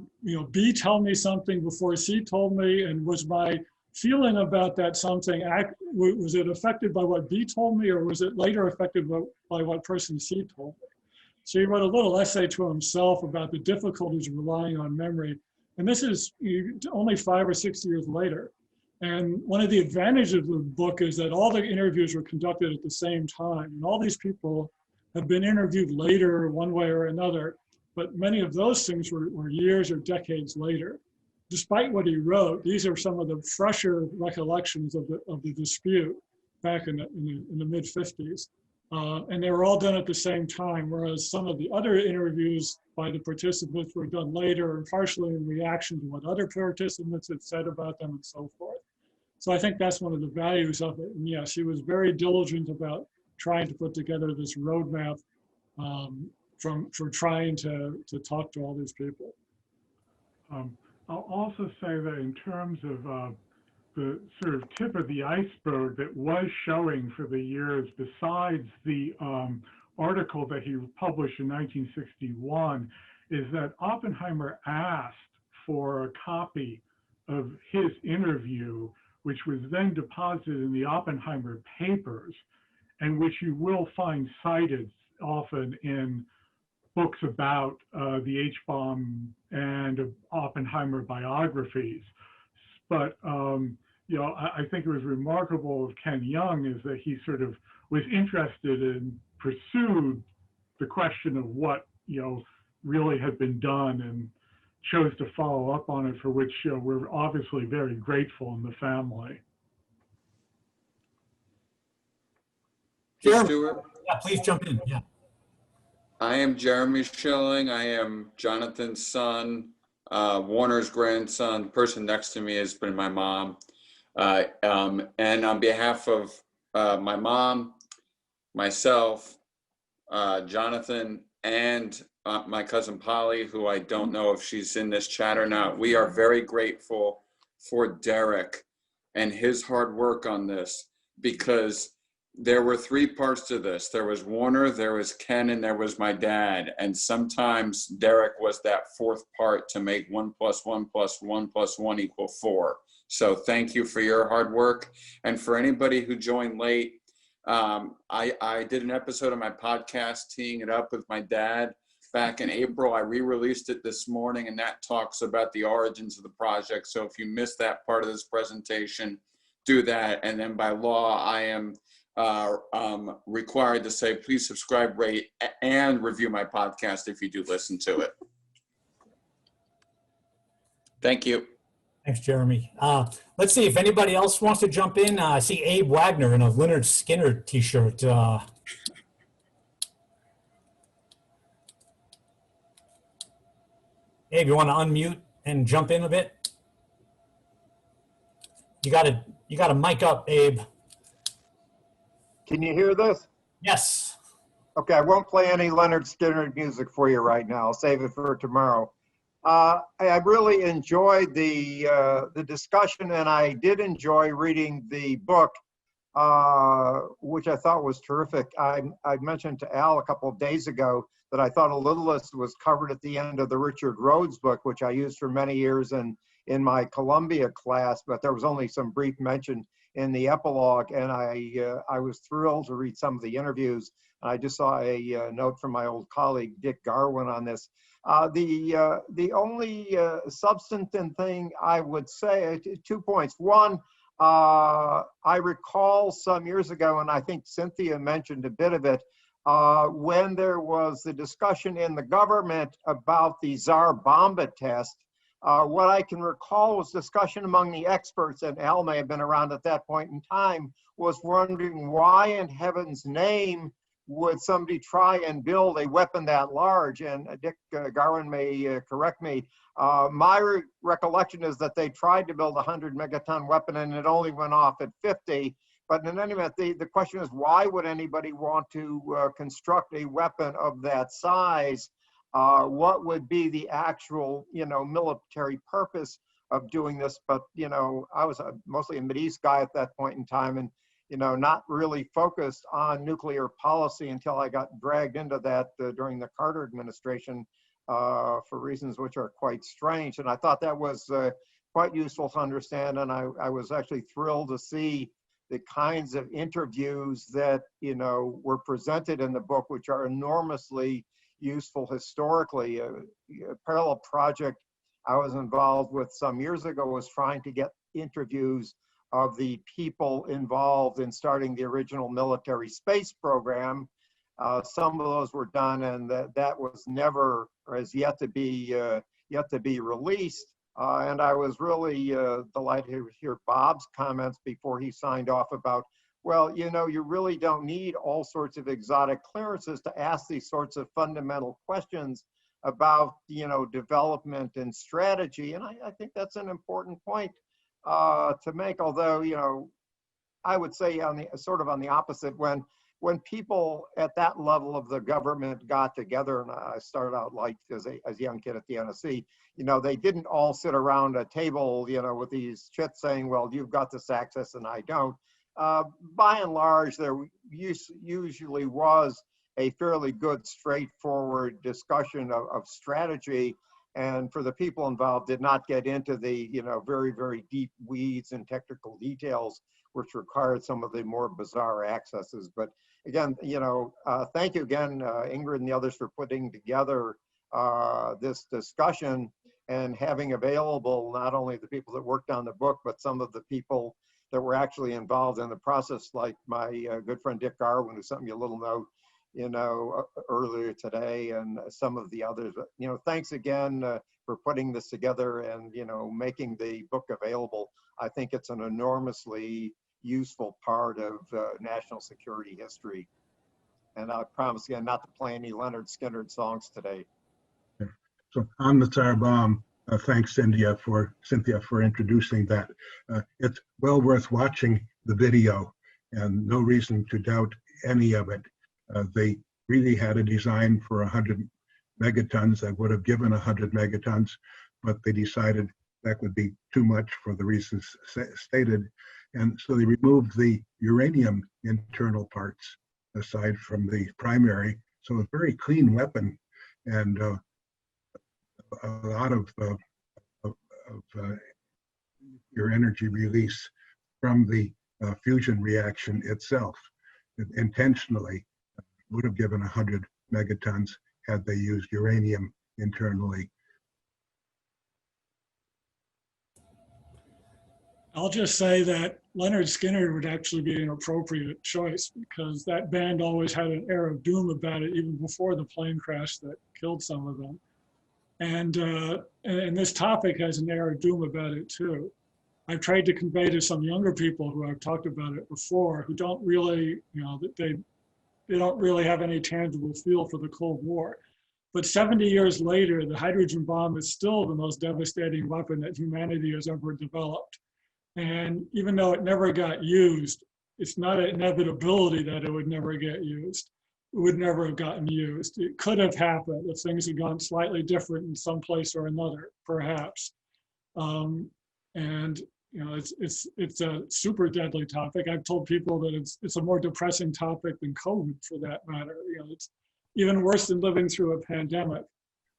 B tell me something before C told me, and was my feeling about that something, was it affected by what B told me, or was it later affected by what person C told me? So he wrote a little essay to himself about the difficulties of relying on memory. And this is only 5 or 6 years later. And one of the advantages of the book is that all the interviews were conducted at the same time. And all these people have been interviewed later one way or another, but many of those things were years or decades later. Despite what he wrote, these are some of the fresher recollections of the dispute back in the mid-50s. And they were all done at the same time, whereas some of the other interviews by the participants were done later and partially in reaction to what other participants had said about them and so forth. So I think that's one of the values of it. And yeah, she was very diligent about trying to put together this roadmap for trying to talk to all these people. I'll also say that in terms of the sort of tip of the iceberg that was showing for the years, besides the article that he published in 1961, is that Oppenheimer asked for a copy of his interview, which was then deposited in the Oppenheimer papers, and which you will find cited often in books about the H-bomb and Oppenheimer biographies. But you know, I think it was remarkable of Ken Young is that he sort of was interested and pursued the question of what, you know, really had been done and chose to follow up on it, for which we're obviously very grateful in the family. Jeremy, Stuart, yeah, please jump in. Yeah. I am Jeremy Schilling. I am Jonathan's son, Warner's grandson. The person next to me has been my mom. And on behalf of my mom, myself, Jonathan, and my cousin Polly, who I don't know if she's in this chat or not, we are very grateful for Derek and his hard work on this, because there were three parts to this. There was Warner, there was Ken, and there was my dad. And sometimes Derek was that fourth part to make 1 + 1 + 1 + 1 = 4. So thank you for your hard work. And for anybody who joined late, I did an episode of my podcast, Teeing It Up with my dad, back in April. I re-released it this morning, and that talks about the origins of the project. So if you missed that part of this presentation, do that. And then by law, I am required to say, please subscribe, rate, and review my podcast if you do listen to it. Thank you. Thanks, Jeremy. Let's see if anybody else wants to jump in. I see Abe Wagner in a Leonard Skinner t-shirt. Abe, you want to unmute and jump in a bit? You got to mic up, Abe. Can you hear this? Yes. Okay, I won't play any Leonard Skinner music for you right now. I'll save it for tomorrow. I really enjoyed the discussion, and I did enjoy reading the book, which I thought was terrific. I mentioned to Al a couple of days ago that I thought a littlest was covered at the end of the Richard Rhodes book, which I used for many years in my Columbia class, but there was only some brief mention in the epilogue, and I was thrilled to read some of the interviews. I just saw a note from my old colleague Dick Garwin on this. The only substantive thing I would say, 2 points. One, I recall some years ago, and I think Cynthia mentioned a bit of it, when there was the discussion in the government about the Tsar Bomb test. What I can recall was discussion among the experts, and Al may have been around at that point in time, was wondering why in heaven's name would somebody try and build a weapon that large? And Dick Garwin may correct me. My recollection is that they tried to build a 100 megaton weapon and it only went off at 50. But in any event, the question is, why would anybody want to construct a weapon of that size? What would be the actual, military purpose of doing this? But, I was mostly a Mideast guy at that point in time, and, not really focused on nuclear policy until I got dragged into that during the Carter administration for reasons which are quite strange. And I thought that was quite useful to understand. And I was actually thrilled to see the kinds of interviews that, were presented in the book, which are enormously useful historically. A parallel project I was involved with some years ago was trying to get interviews of the people involved in starting the original military space program. Some of those were done, and that was never, or has yet to be released. And I was really delighted to hear Bob's comments before he signed off about Well, you know, you really don't need all sorts of exotic clearances to ask these sorts of fundamental questions about, you know, development and strategy. And I think that's an important point to make, although, you know, I would say on the sort of on the opposite, when people at that level of the government got together, and I started out like as a young kid at the NSC, you know, they didn't all sit around a table, you know, with these chits saying, well, you've got this access and I don't. By and large, there usually was a fairly good, straightforward discussion of strategy. And for the people involved, did not get into the, you know, very, very deep weeds and technical details, which required some of the more bizarre accesses. But again, you know, thank you again, Ingrid and the others, for putting together this discussion and having available not only the people that worked on the book, but some of the people that were actually involved in the process, like my good friend Dick Garwin, who sent me a little note, you know, earlier today, and some of the others. You know, thanks again for putting this together and, you know, making the book available. I think it's an enormously useful part of national security history. And I promise again not to play any Leonard Skinner songs today. So on the Tsar Bomb, thanks Cynthia for introducing that. It's well worth watching the video, and no reason to doubt any of it. They really had a design for 100 megatons that would have given 100 megatons, but they decided that would be too much for the reasons stated. And so they removed the uranium internal parts aside from the primary. So a very clean weapon, and a lot of your energy release from the fusion reaction itself. It intentionally would have given 100 megatons had they used uranium internally. I'll just say that Leonard Skinner would actually be an appropriate choice, because that band always had an air of doom about it, even before the plane crash that killed some of them. And this topic has an air of doom about it too. I've tried to convey to some younger people who I've talked about it before, who don't really, you know, they don't really have any tangible feel for the Cold War. But 70 years later, the hydrogen bomb is still the most devastating weapon that humanity has ever developed. And even though it never got used, it's not an inevitability that it would never get used. It would never have gotten used. It could have happened if things had gone slightly different in some place or another, perhaps. And you know, it's a super deadly topic. I've told people that it's a more depressing topic than COVID, for that matter. You know, it's even worse than living through a pandemic.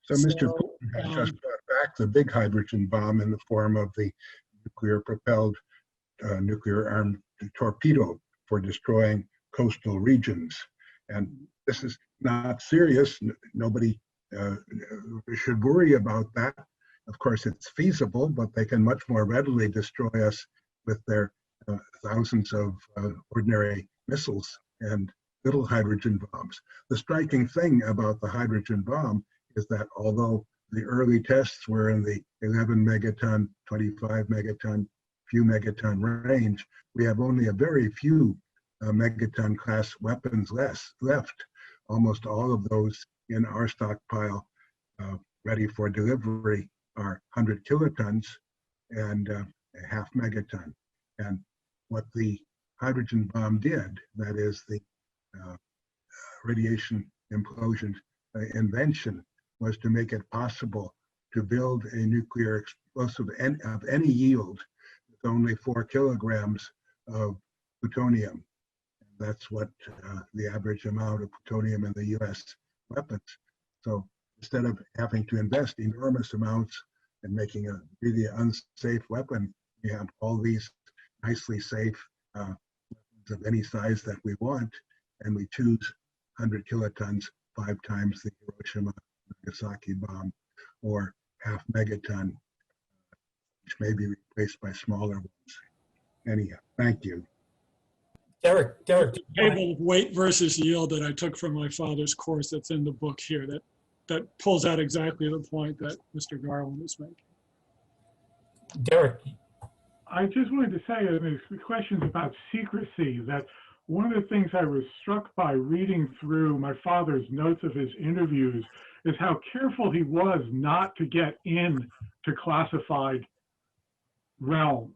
So Mr. Putin has just brought back the big hydrogen bomb in the form of the nuclear-propelled, nuclear-armed torpedo for destroying coastal regions. And this is not serious. Nobody should worry about that. Of course, it's feasible, but they can much more readily destroy us with their thousands of ordinary missiles and little hydrogen bombs. The striking thing about the hydrogen bomb is that although the early tests were in the 11 megaton, 25 megaton, few megaton range, we have only a very few megaton class weapons left. Almost all of those in our stockpile ready for delivery are 100 kilotons and a half megaton. And what the hydrogen bomb did, that is the radiation implosion invention, was to make it possible to build a nuclear explosive of any yield with only 4 kilograms of plutonium. That's what the average amount of plutonium in the US weapons. So instead of having to invest enormous amounts in making a really unsafe weapon, we have all these nicely safe weapons of any size that we want, and we choose 100 kilotons, 5 times the Hiroshima Nagasaki bomb, or half megaton, which may be replaced by smaller ones. Anyhow, thank you. Derek. The table of weight versus yield that I took from my father's course that's in the book here, that pulls out exactly the point that Mr. Garland was making. Derek. I just wanted to say, the questions about secrecy, that one of the things I was struck by reading through my father's notes of his interviews is how careful he was not to get into classified realms.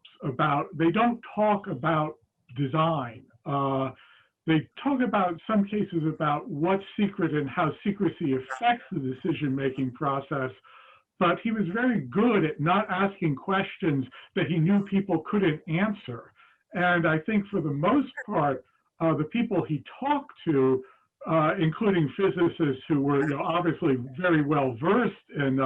They don't talk about design. They talk about some cases about what's secret and how secrecy affects the decision-making process, but he was very good at not asking questions that he knew people couldn't answer. And I think for the most part, the people he talked to, including physicists who were obviously very well versed in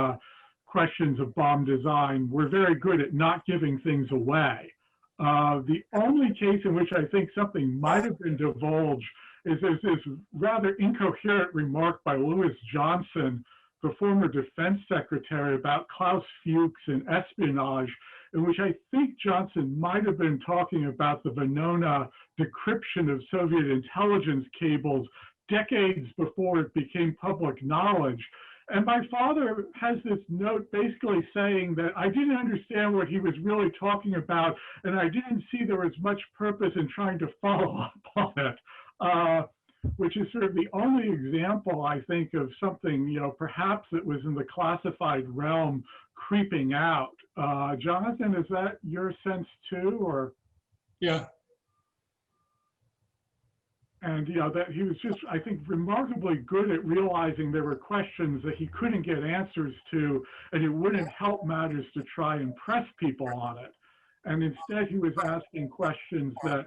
questions of bomb design, were very good at not giving things away. The only case in which I think something might have been divulged is there's this rather incoherent remark by Lewis Johnson, the former defense secretary, about Klaus Fuchs and espionage, in which I think Johnson might have been talking about the Venona decryption of Soviet intelligence cables decades before it became public knowledge. And my father has this note basically saying that I didn't understand what he was really talking about, and I didn't see there was much purpose in trying to follow up on it, which is sort of the only example, I think, of something, perhaps that was in the classified realm creeping out. Jonathan, is that your sense too, or? Yeah. And that he was just, I think, remarkably good at realizing there were questions that he couldn't get answers to, and it wouldn't help matters to try and press people on it. And instead, he was asking questions that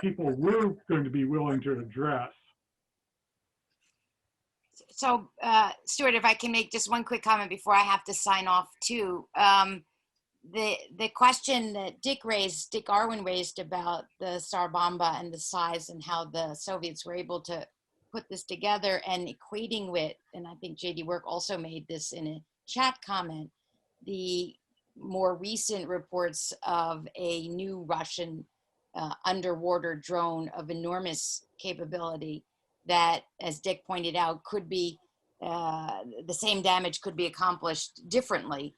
people were going to be willing to address. So, Stuart, if I can make just one quick comment before I have to sign off too. The question that Dick Arwin raised about the Tsar Bomb and the size and how the Soviets were able to put this together and equating with, and I think J.D. Work also made this in a chat comment, the more recent reports of a new Russian underwater drone of enormous capability that, as Dick pointed out, could be, the same damage could be accomplished differently.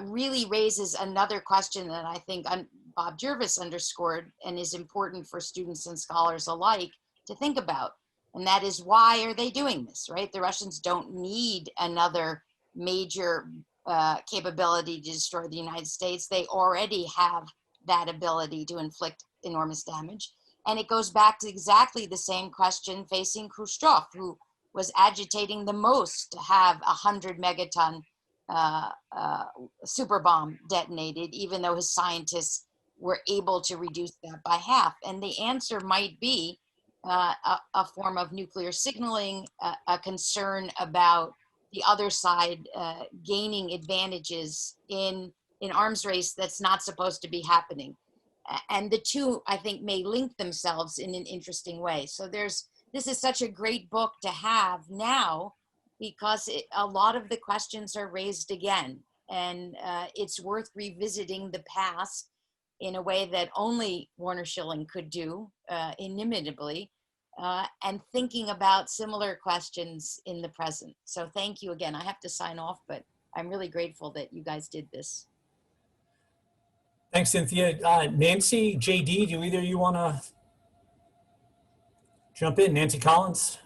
Really raises another question that I think Bob Jervis underscored and is important for students and scholars alike to think about. And that is, why are they doing this, right? The Russians don't need another major capability to destroy the United States. They already have that ability to inflict enormous damage. And it goes back to exactly the same question facing Khrushchev, who was agitating the most to have 100 megaton super bomb detonated, even though his scientists were able to reduce that by half. And the answer might be a form of nuclear signaling, a concern about the other side gaining advantages in arms race that's not supposed to be happening. And the two, I think, may link themselves in an interesting way. So this is such a great book to have now, because a lot of the questions are raised again, and it's worth revisiting the past in a way that only Warner Schilling could do inimitably, and thinking about similar questions in the present. So thank you again. I have to sign off, but I'm really grateful that you guys did this. Thanks, Cynthia. Nancy, JD, do either of you want to jump in? Nancy Collins?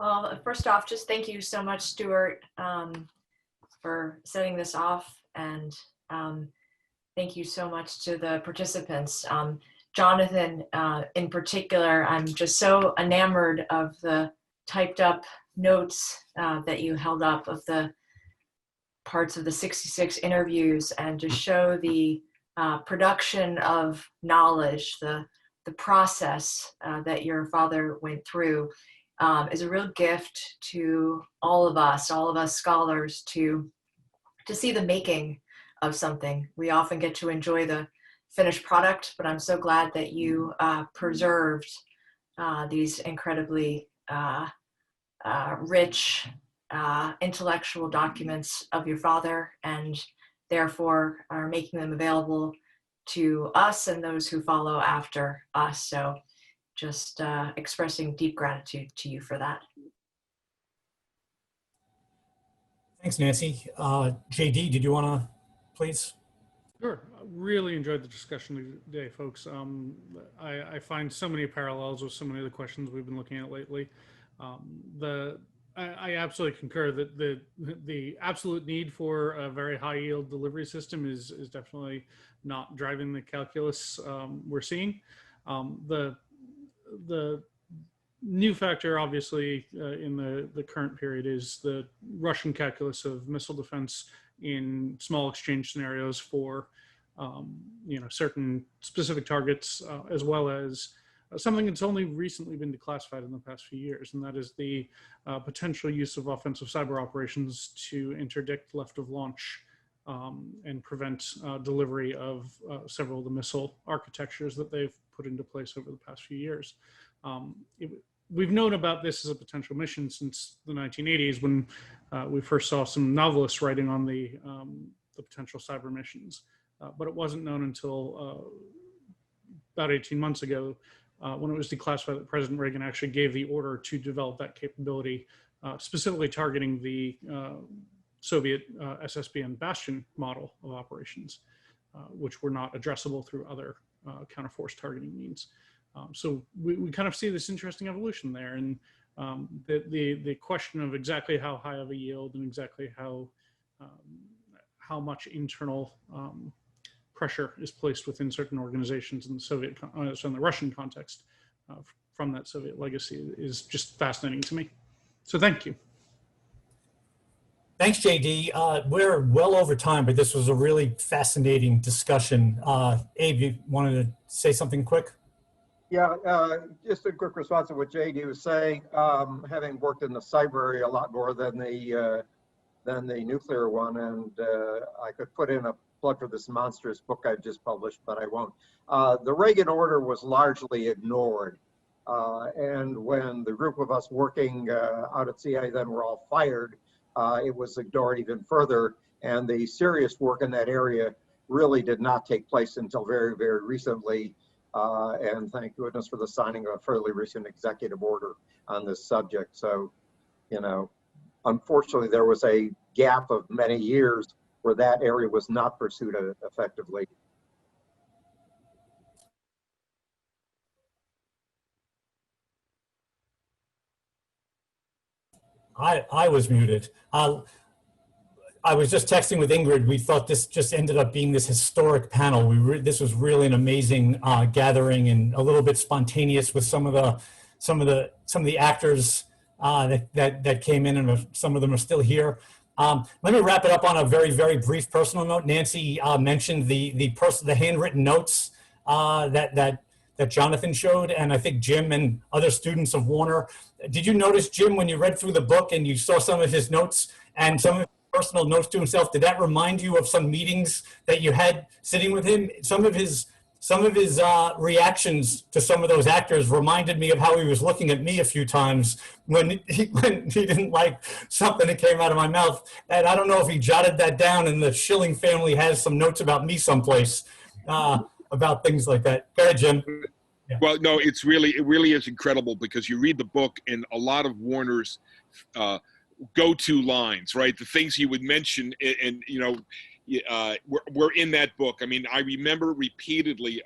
Well, first off, just thank you so much, Stuart, for setting this off, and thank you so much to the participants. Jonathan, in particular, I'm just so enamored of the typed up notes that you held up of the parts of the 66 interviews, and to show the production of knowledge, the process that your father went through. Is a real gift to all of us scholars, to see the making of something. We often get to enjoy the finished product, but I'm so glad that you preserved these incredibly rich intellectual documents of your father, and therefore are making them available to us and those who follow after us. So just expressing deep gratitude to you for that. Thanks, Nancy. JD, did you want to please? Sure. Really enjoyed the discussion today, folks. I find so many parallels with so many of the questions we've been looking at lately. I absolutely concur that the absolute need for a very high yield delivery system is definitely not driving the calculus we're seeing. The new factor, obviously, in the current period is the Russian calculus of missile defense in small exchange scenarios for certain specific targets, as well as something that's only recently been declassified in the past few years, and that is the potential use of offensive cyber operations to interdict left of launch and prevent delivery of several of the missile architectures that they've put into place over the past few years. We've known about this as a potential mission since the 1980s, when we first saw some novelists writing on the potential cyber missions. But it wasn't known until about 18 months ago, when it was declassified, that President Reagan actually gave the order to develop that capability, specifically targeting the Soviet SSBN Bastion model of operations, which were not addressable through other counterforce targeting means. So we kind of see this interesting evolution there, and the question of exactly how high of a yield and exactly how much internal pressure is placed within certain organizations in the Soviet, so in the Russian context, from that Soviet legacy is just fascinating to me. So thank you. Thanks, JD. We're well over time, but this was a really fascinating discussion. Abe, you wanted to say something quick? Yeah, just a quick response to what JD was saying. Having worked in the cyber area a lot more than the nuclear one, and I could put in a plug for this monstrous book I just published, but I won't. The Reagan order was largely ignored. And when the group of us working out at CIA then were all fired, it was ignored even further. And the serious work in that area really did not take place until very, very recently. And thank goodness for the signing of a fairly recent executive order on this subject. So, unfortunately, there was a gap of many years where that area was not pursued effectively. I was muted. I was just texting with Ingrid. We thought this just ended up being this historic panel. This was really an amazing gathering, and a little bit spontaneous with some of the actors that came in, and some of them are still here. Let me wrap it up on a very, very brief personal note. Nancy mentioned the handwritten notes that Jonathan showed, and I think Jim and other students of Warner. Did you notice, Jim, when you read through the book and you saw some of his notes and some of his personal notes to himself, did that remind you of some meetings that you had sitting with him? Some of his reactions to some of those actors reminded me of how he was looking at me a few times when he didn't like something that came out of my mouth. And I don't know if he jotted that down, and the Schilling family has some notes about me someplace about things like that. Go ahead, Jim. Yeah. Well, no, it really is incredible, because you read the book and a lot of Warner's go-to lines, right? The things he would mention, and we're in that book. I mean, I remember repeatedly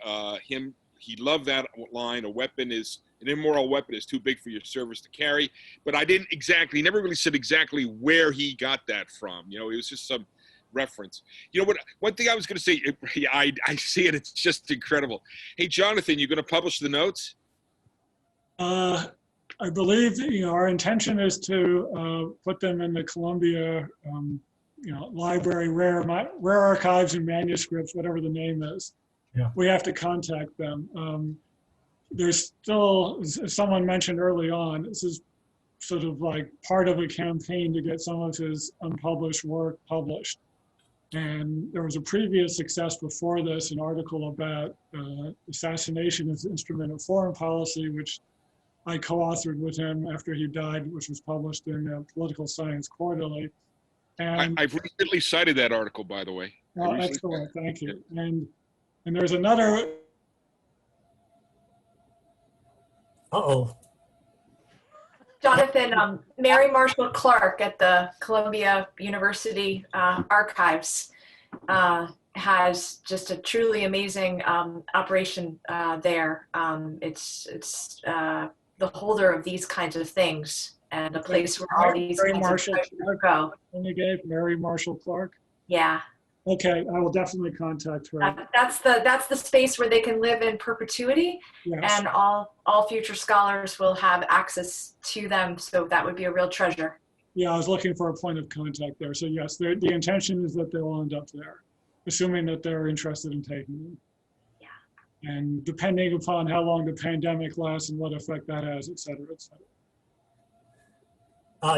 he loved that line, an immoral weapon is too big for your service to carry. But he never really said exactly where he got that from. It was just some reference. One thing I was going to say, I see it, it's just incredible. Hey, Jonathan, you going to publish the notes? I believe that, our intention is to put them in the Columbia, library, rare archives and manuscripts, whatever the name is. Yeah. We have to contact them. There's still, as someone mentioned early on, this is sort of like part of a campaign to get some of his unpublished work published. And there was a previous success before this, an article about assassination as an instrument of foreign policy, which I co-authored with him after he died, which was published in Political Science Quarterly. And I've recently cited that article, by the way. Excellent, thank you. And there's another. Uh-oh. Jonathan, Mary Marshall Clark at the Columbia University Archives has just a truly amazing operation there. It's the holder of these kinds of things and a place where all these Mary kinds Marshall of treasures Clark, go. when you gave Mary Marshall Clark. Yeah. Okay, I will definitely contact her. That's the space where they can live in perpetuity, Yes. and all future scholars will have access to them. So that would be a real treasure. Yeah, I was looking for a point of contact there. So yes, the intention is that they'll end up there, assuming that they're interested in taking them. Yeah. And depending upon how long the pandemic lasts and what effect that has, et cetera, et cetera.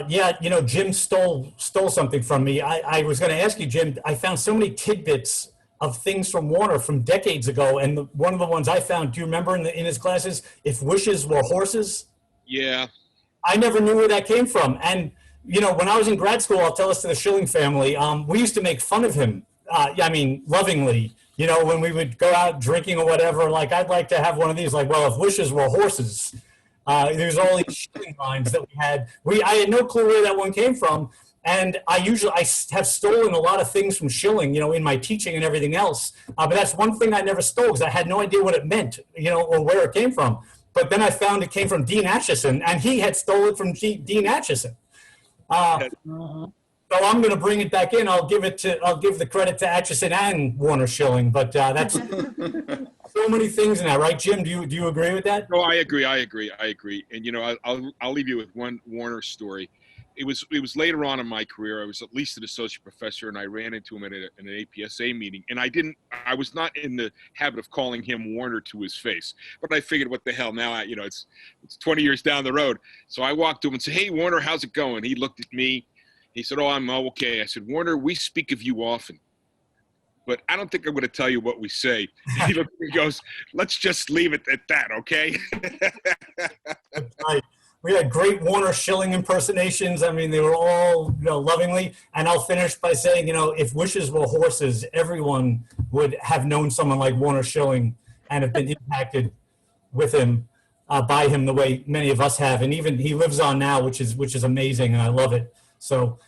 Yeah, you know, Jim stole something from me. I was going to ask you, Jim, I found so many tidbits of things from Warner from decades ago. And one of the ones I found, do you remember in his classes, if wishes were horses? Yeah. I never knew where that came from. And, you know, when I was in grad school, I'll tell this to the Schilling family, we used to make fun of him. I mean, lovingly, you know, when we would go out drinking or whatever, like, I'd like to have one of these, like, well, if wishes were horses. There's all these Schilling lines that we had. I had no clue where that one came from. And I have stolen a lot of things from Schilling, you know, in my teaching and everything else. But that's one thing I never stole because I had no idea what it meant, you know, or where it came from. But then I found it came from Dean Acheson, and he had stolen it from Dean Acheson. So I'm going to bring it back in. I'll give the credit to Acheson and Warner Schilling. But that's so many things in that, right, Jim? Do you agree with that? No, I agree. And you know, I'll leave you with one Warner story. It was later on in my career. I was at least an associate professor, and I ran into him at an APSA meeting. And I was not in the habit of calling him Warner to his face. But I figured, what the hell? Now, you know, it's 20 years down the road. So I walked to him and said, "Hey, Warner, how's it going?" He looked at me. He said, "Oh, I'm okay." I said, "Warner, we speak of you often, but I don't think I'm going to tell you what we say." He looked at me and goes, "Let's just leave it at that, okay?" Right. We had great Warner Schilling impersonations. I mean, they were all, you know, lovingly. And I'll finish by saying, you know, if wishes were horses, everyone would have known someone like Warner Schilling and have been impacted with him, by him, the way many of us have. And even he lives on now, which is amazing, and I love it. So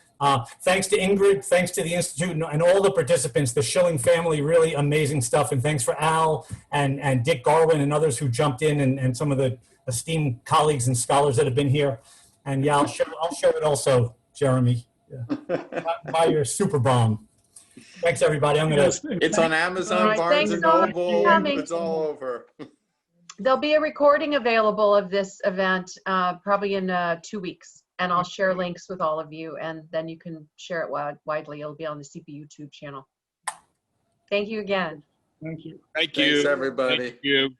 thanks to Ingrid, thanks to the Institute and all the participants, the Schilling family, really amazing stuff. And thanks for Al and Dick Garwin and others who jumped in, and some of the esteemed colleagues and scholars that have been here. And yeah, I'll show it also, Jeremy. Yeah. Buy your Super Bomb. Thanks, everybody. It's on Amazon, right, Barnes and Noble. It's all over. There'll be a recording available of this event probably in 2 weeks, and I'll share links with all of you, and then you can share it widely. It'll be on the CP YouTube channel. Thank you again. Thank you. Thank you. Thanks, everybody. Thank you.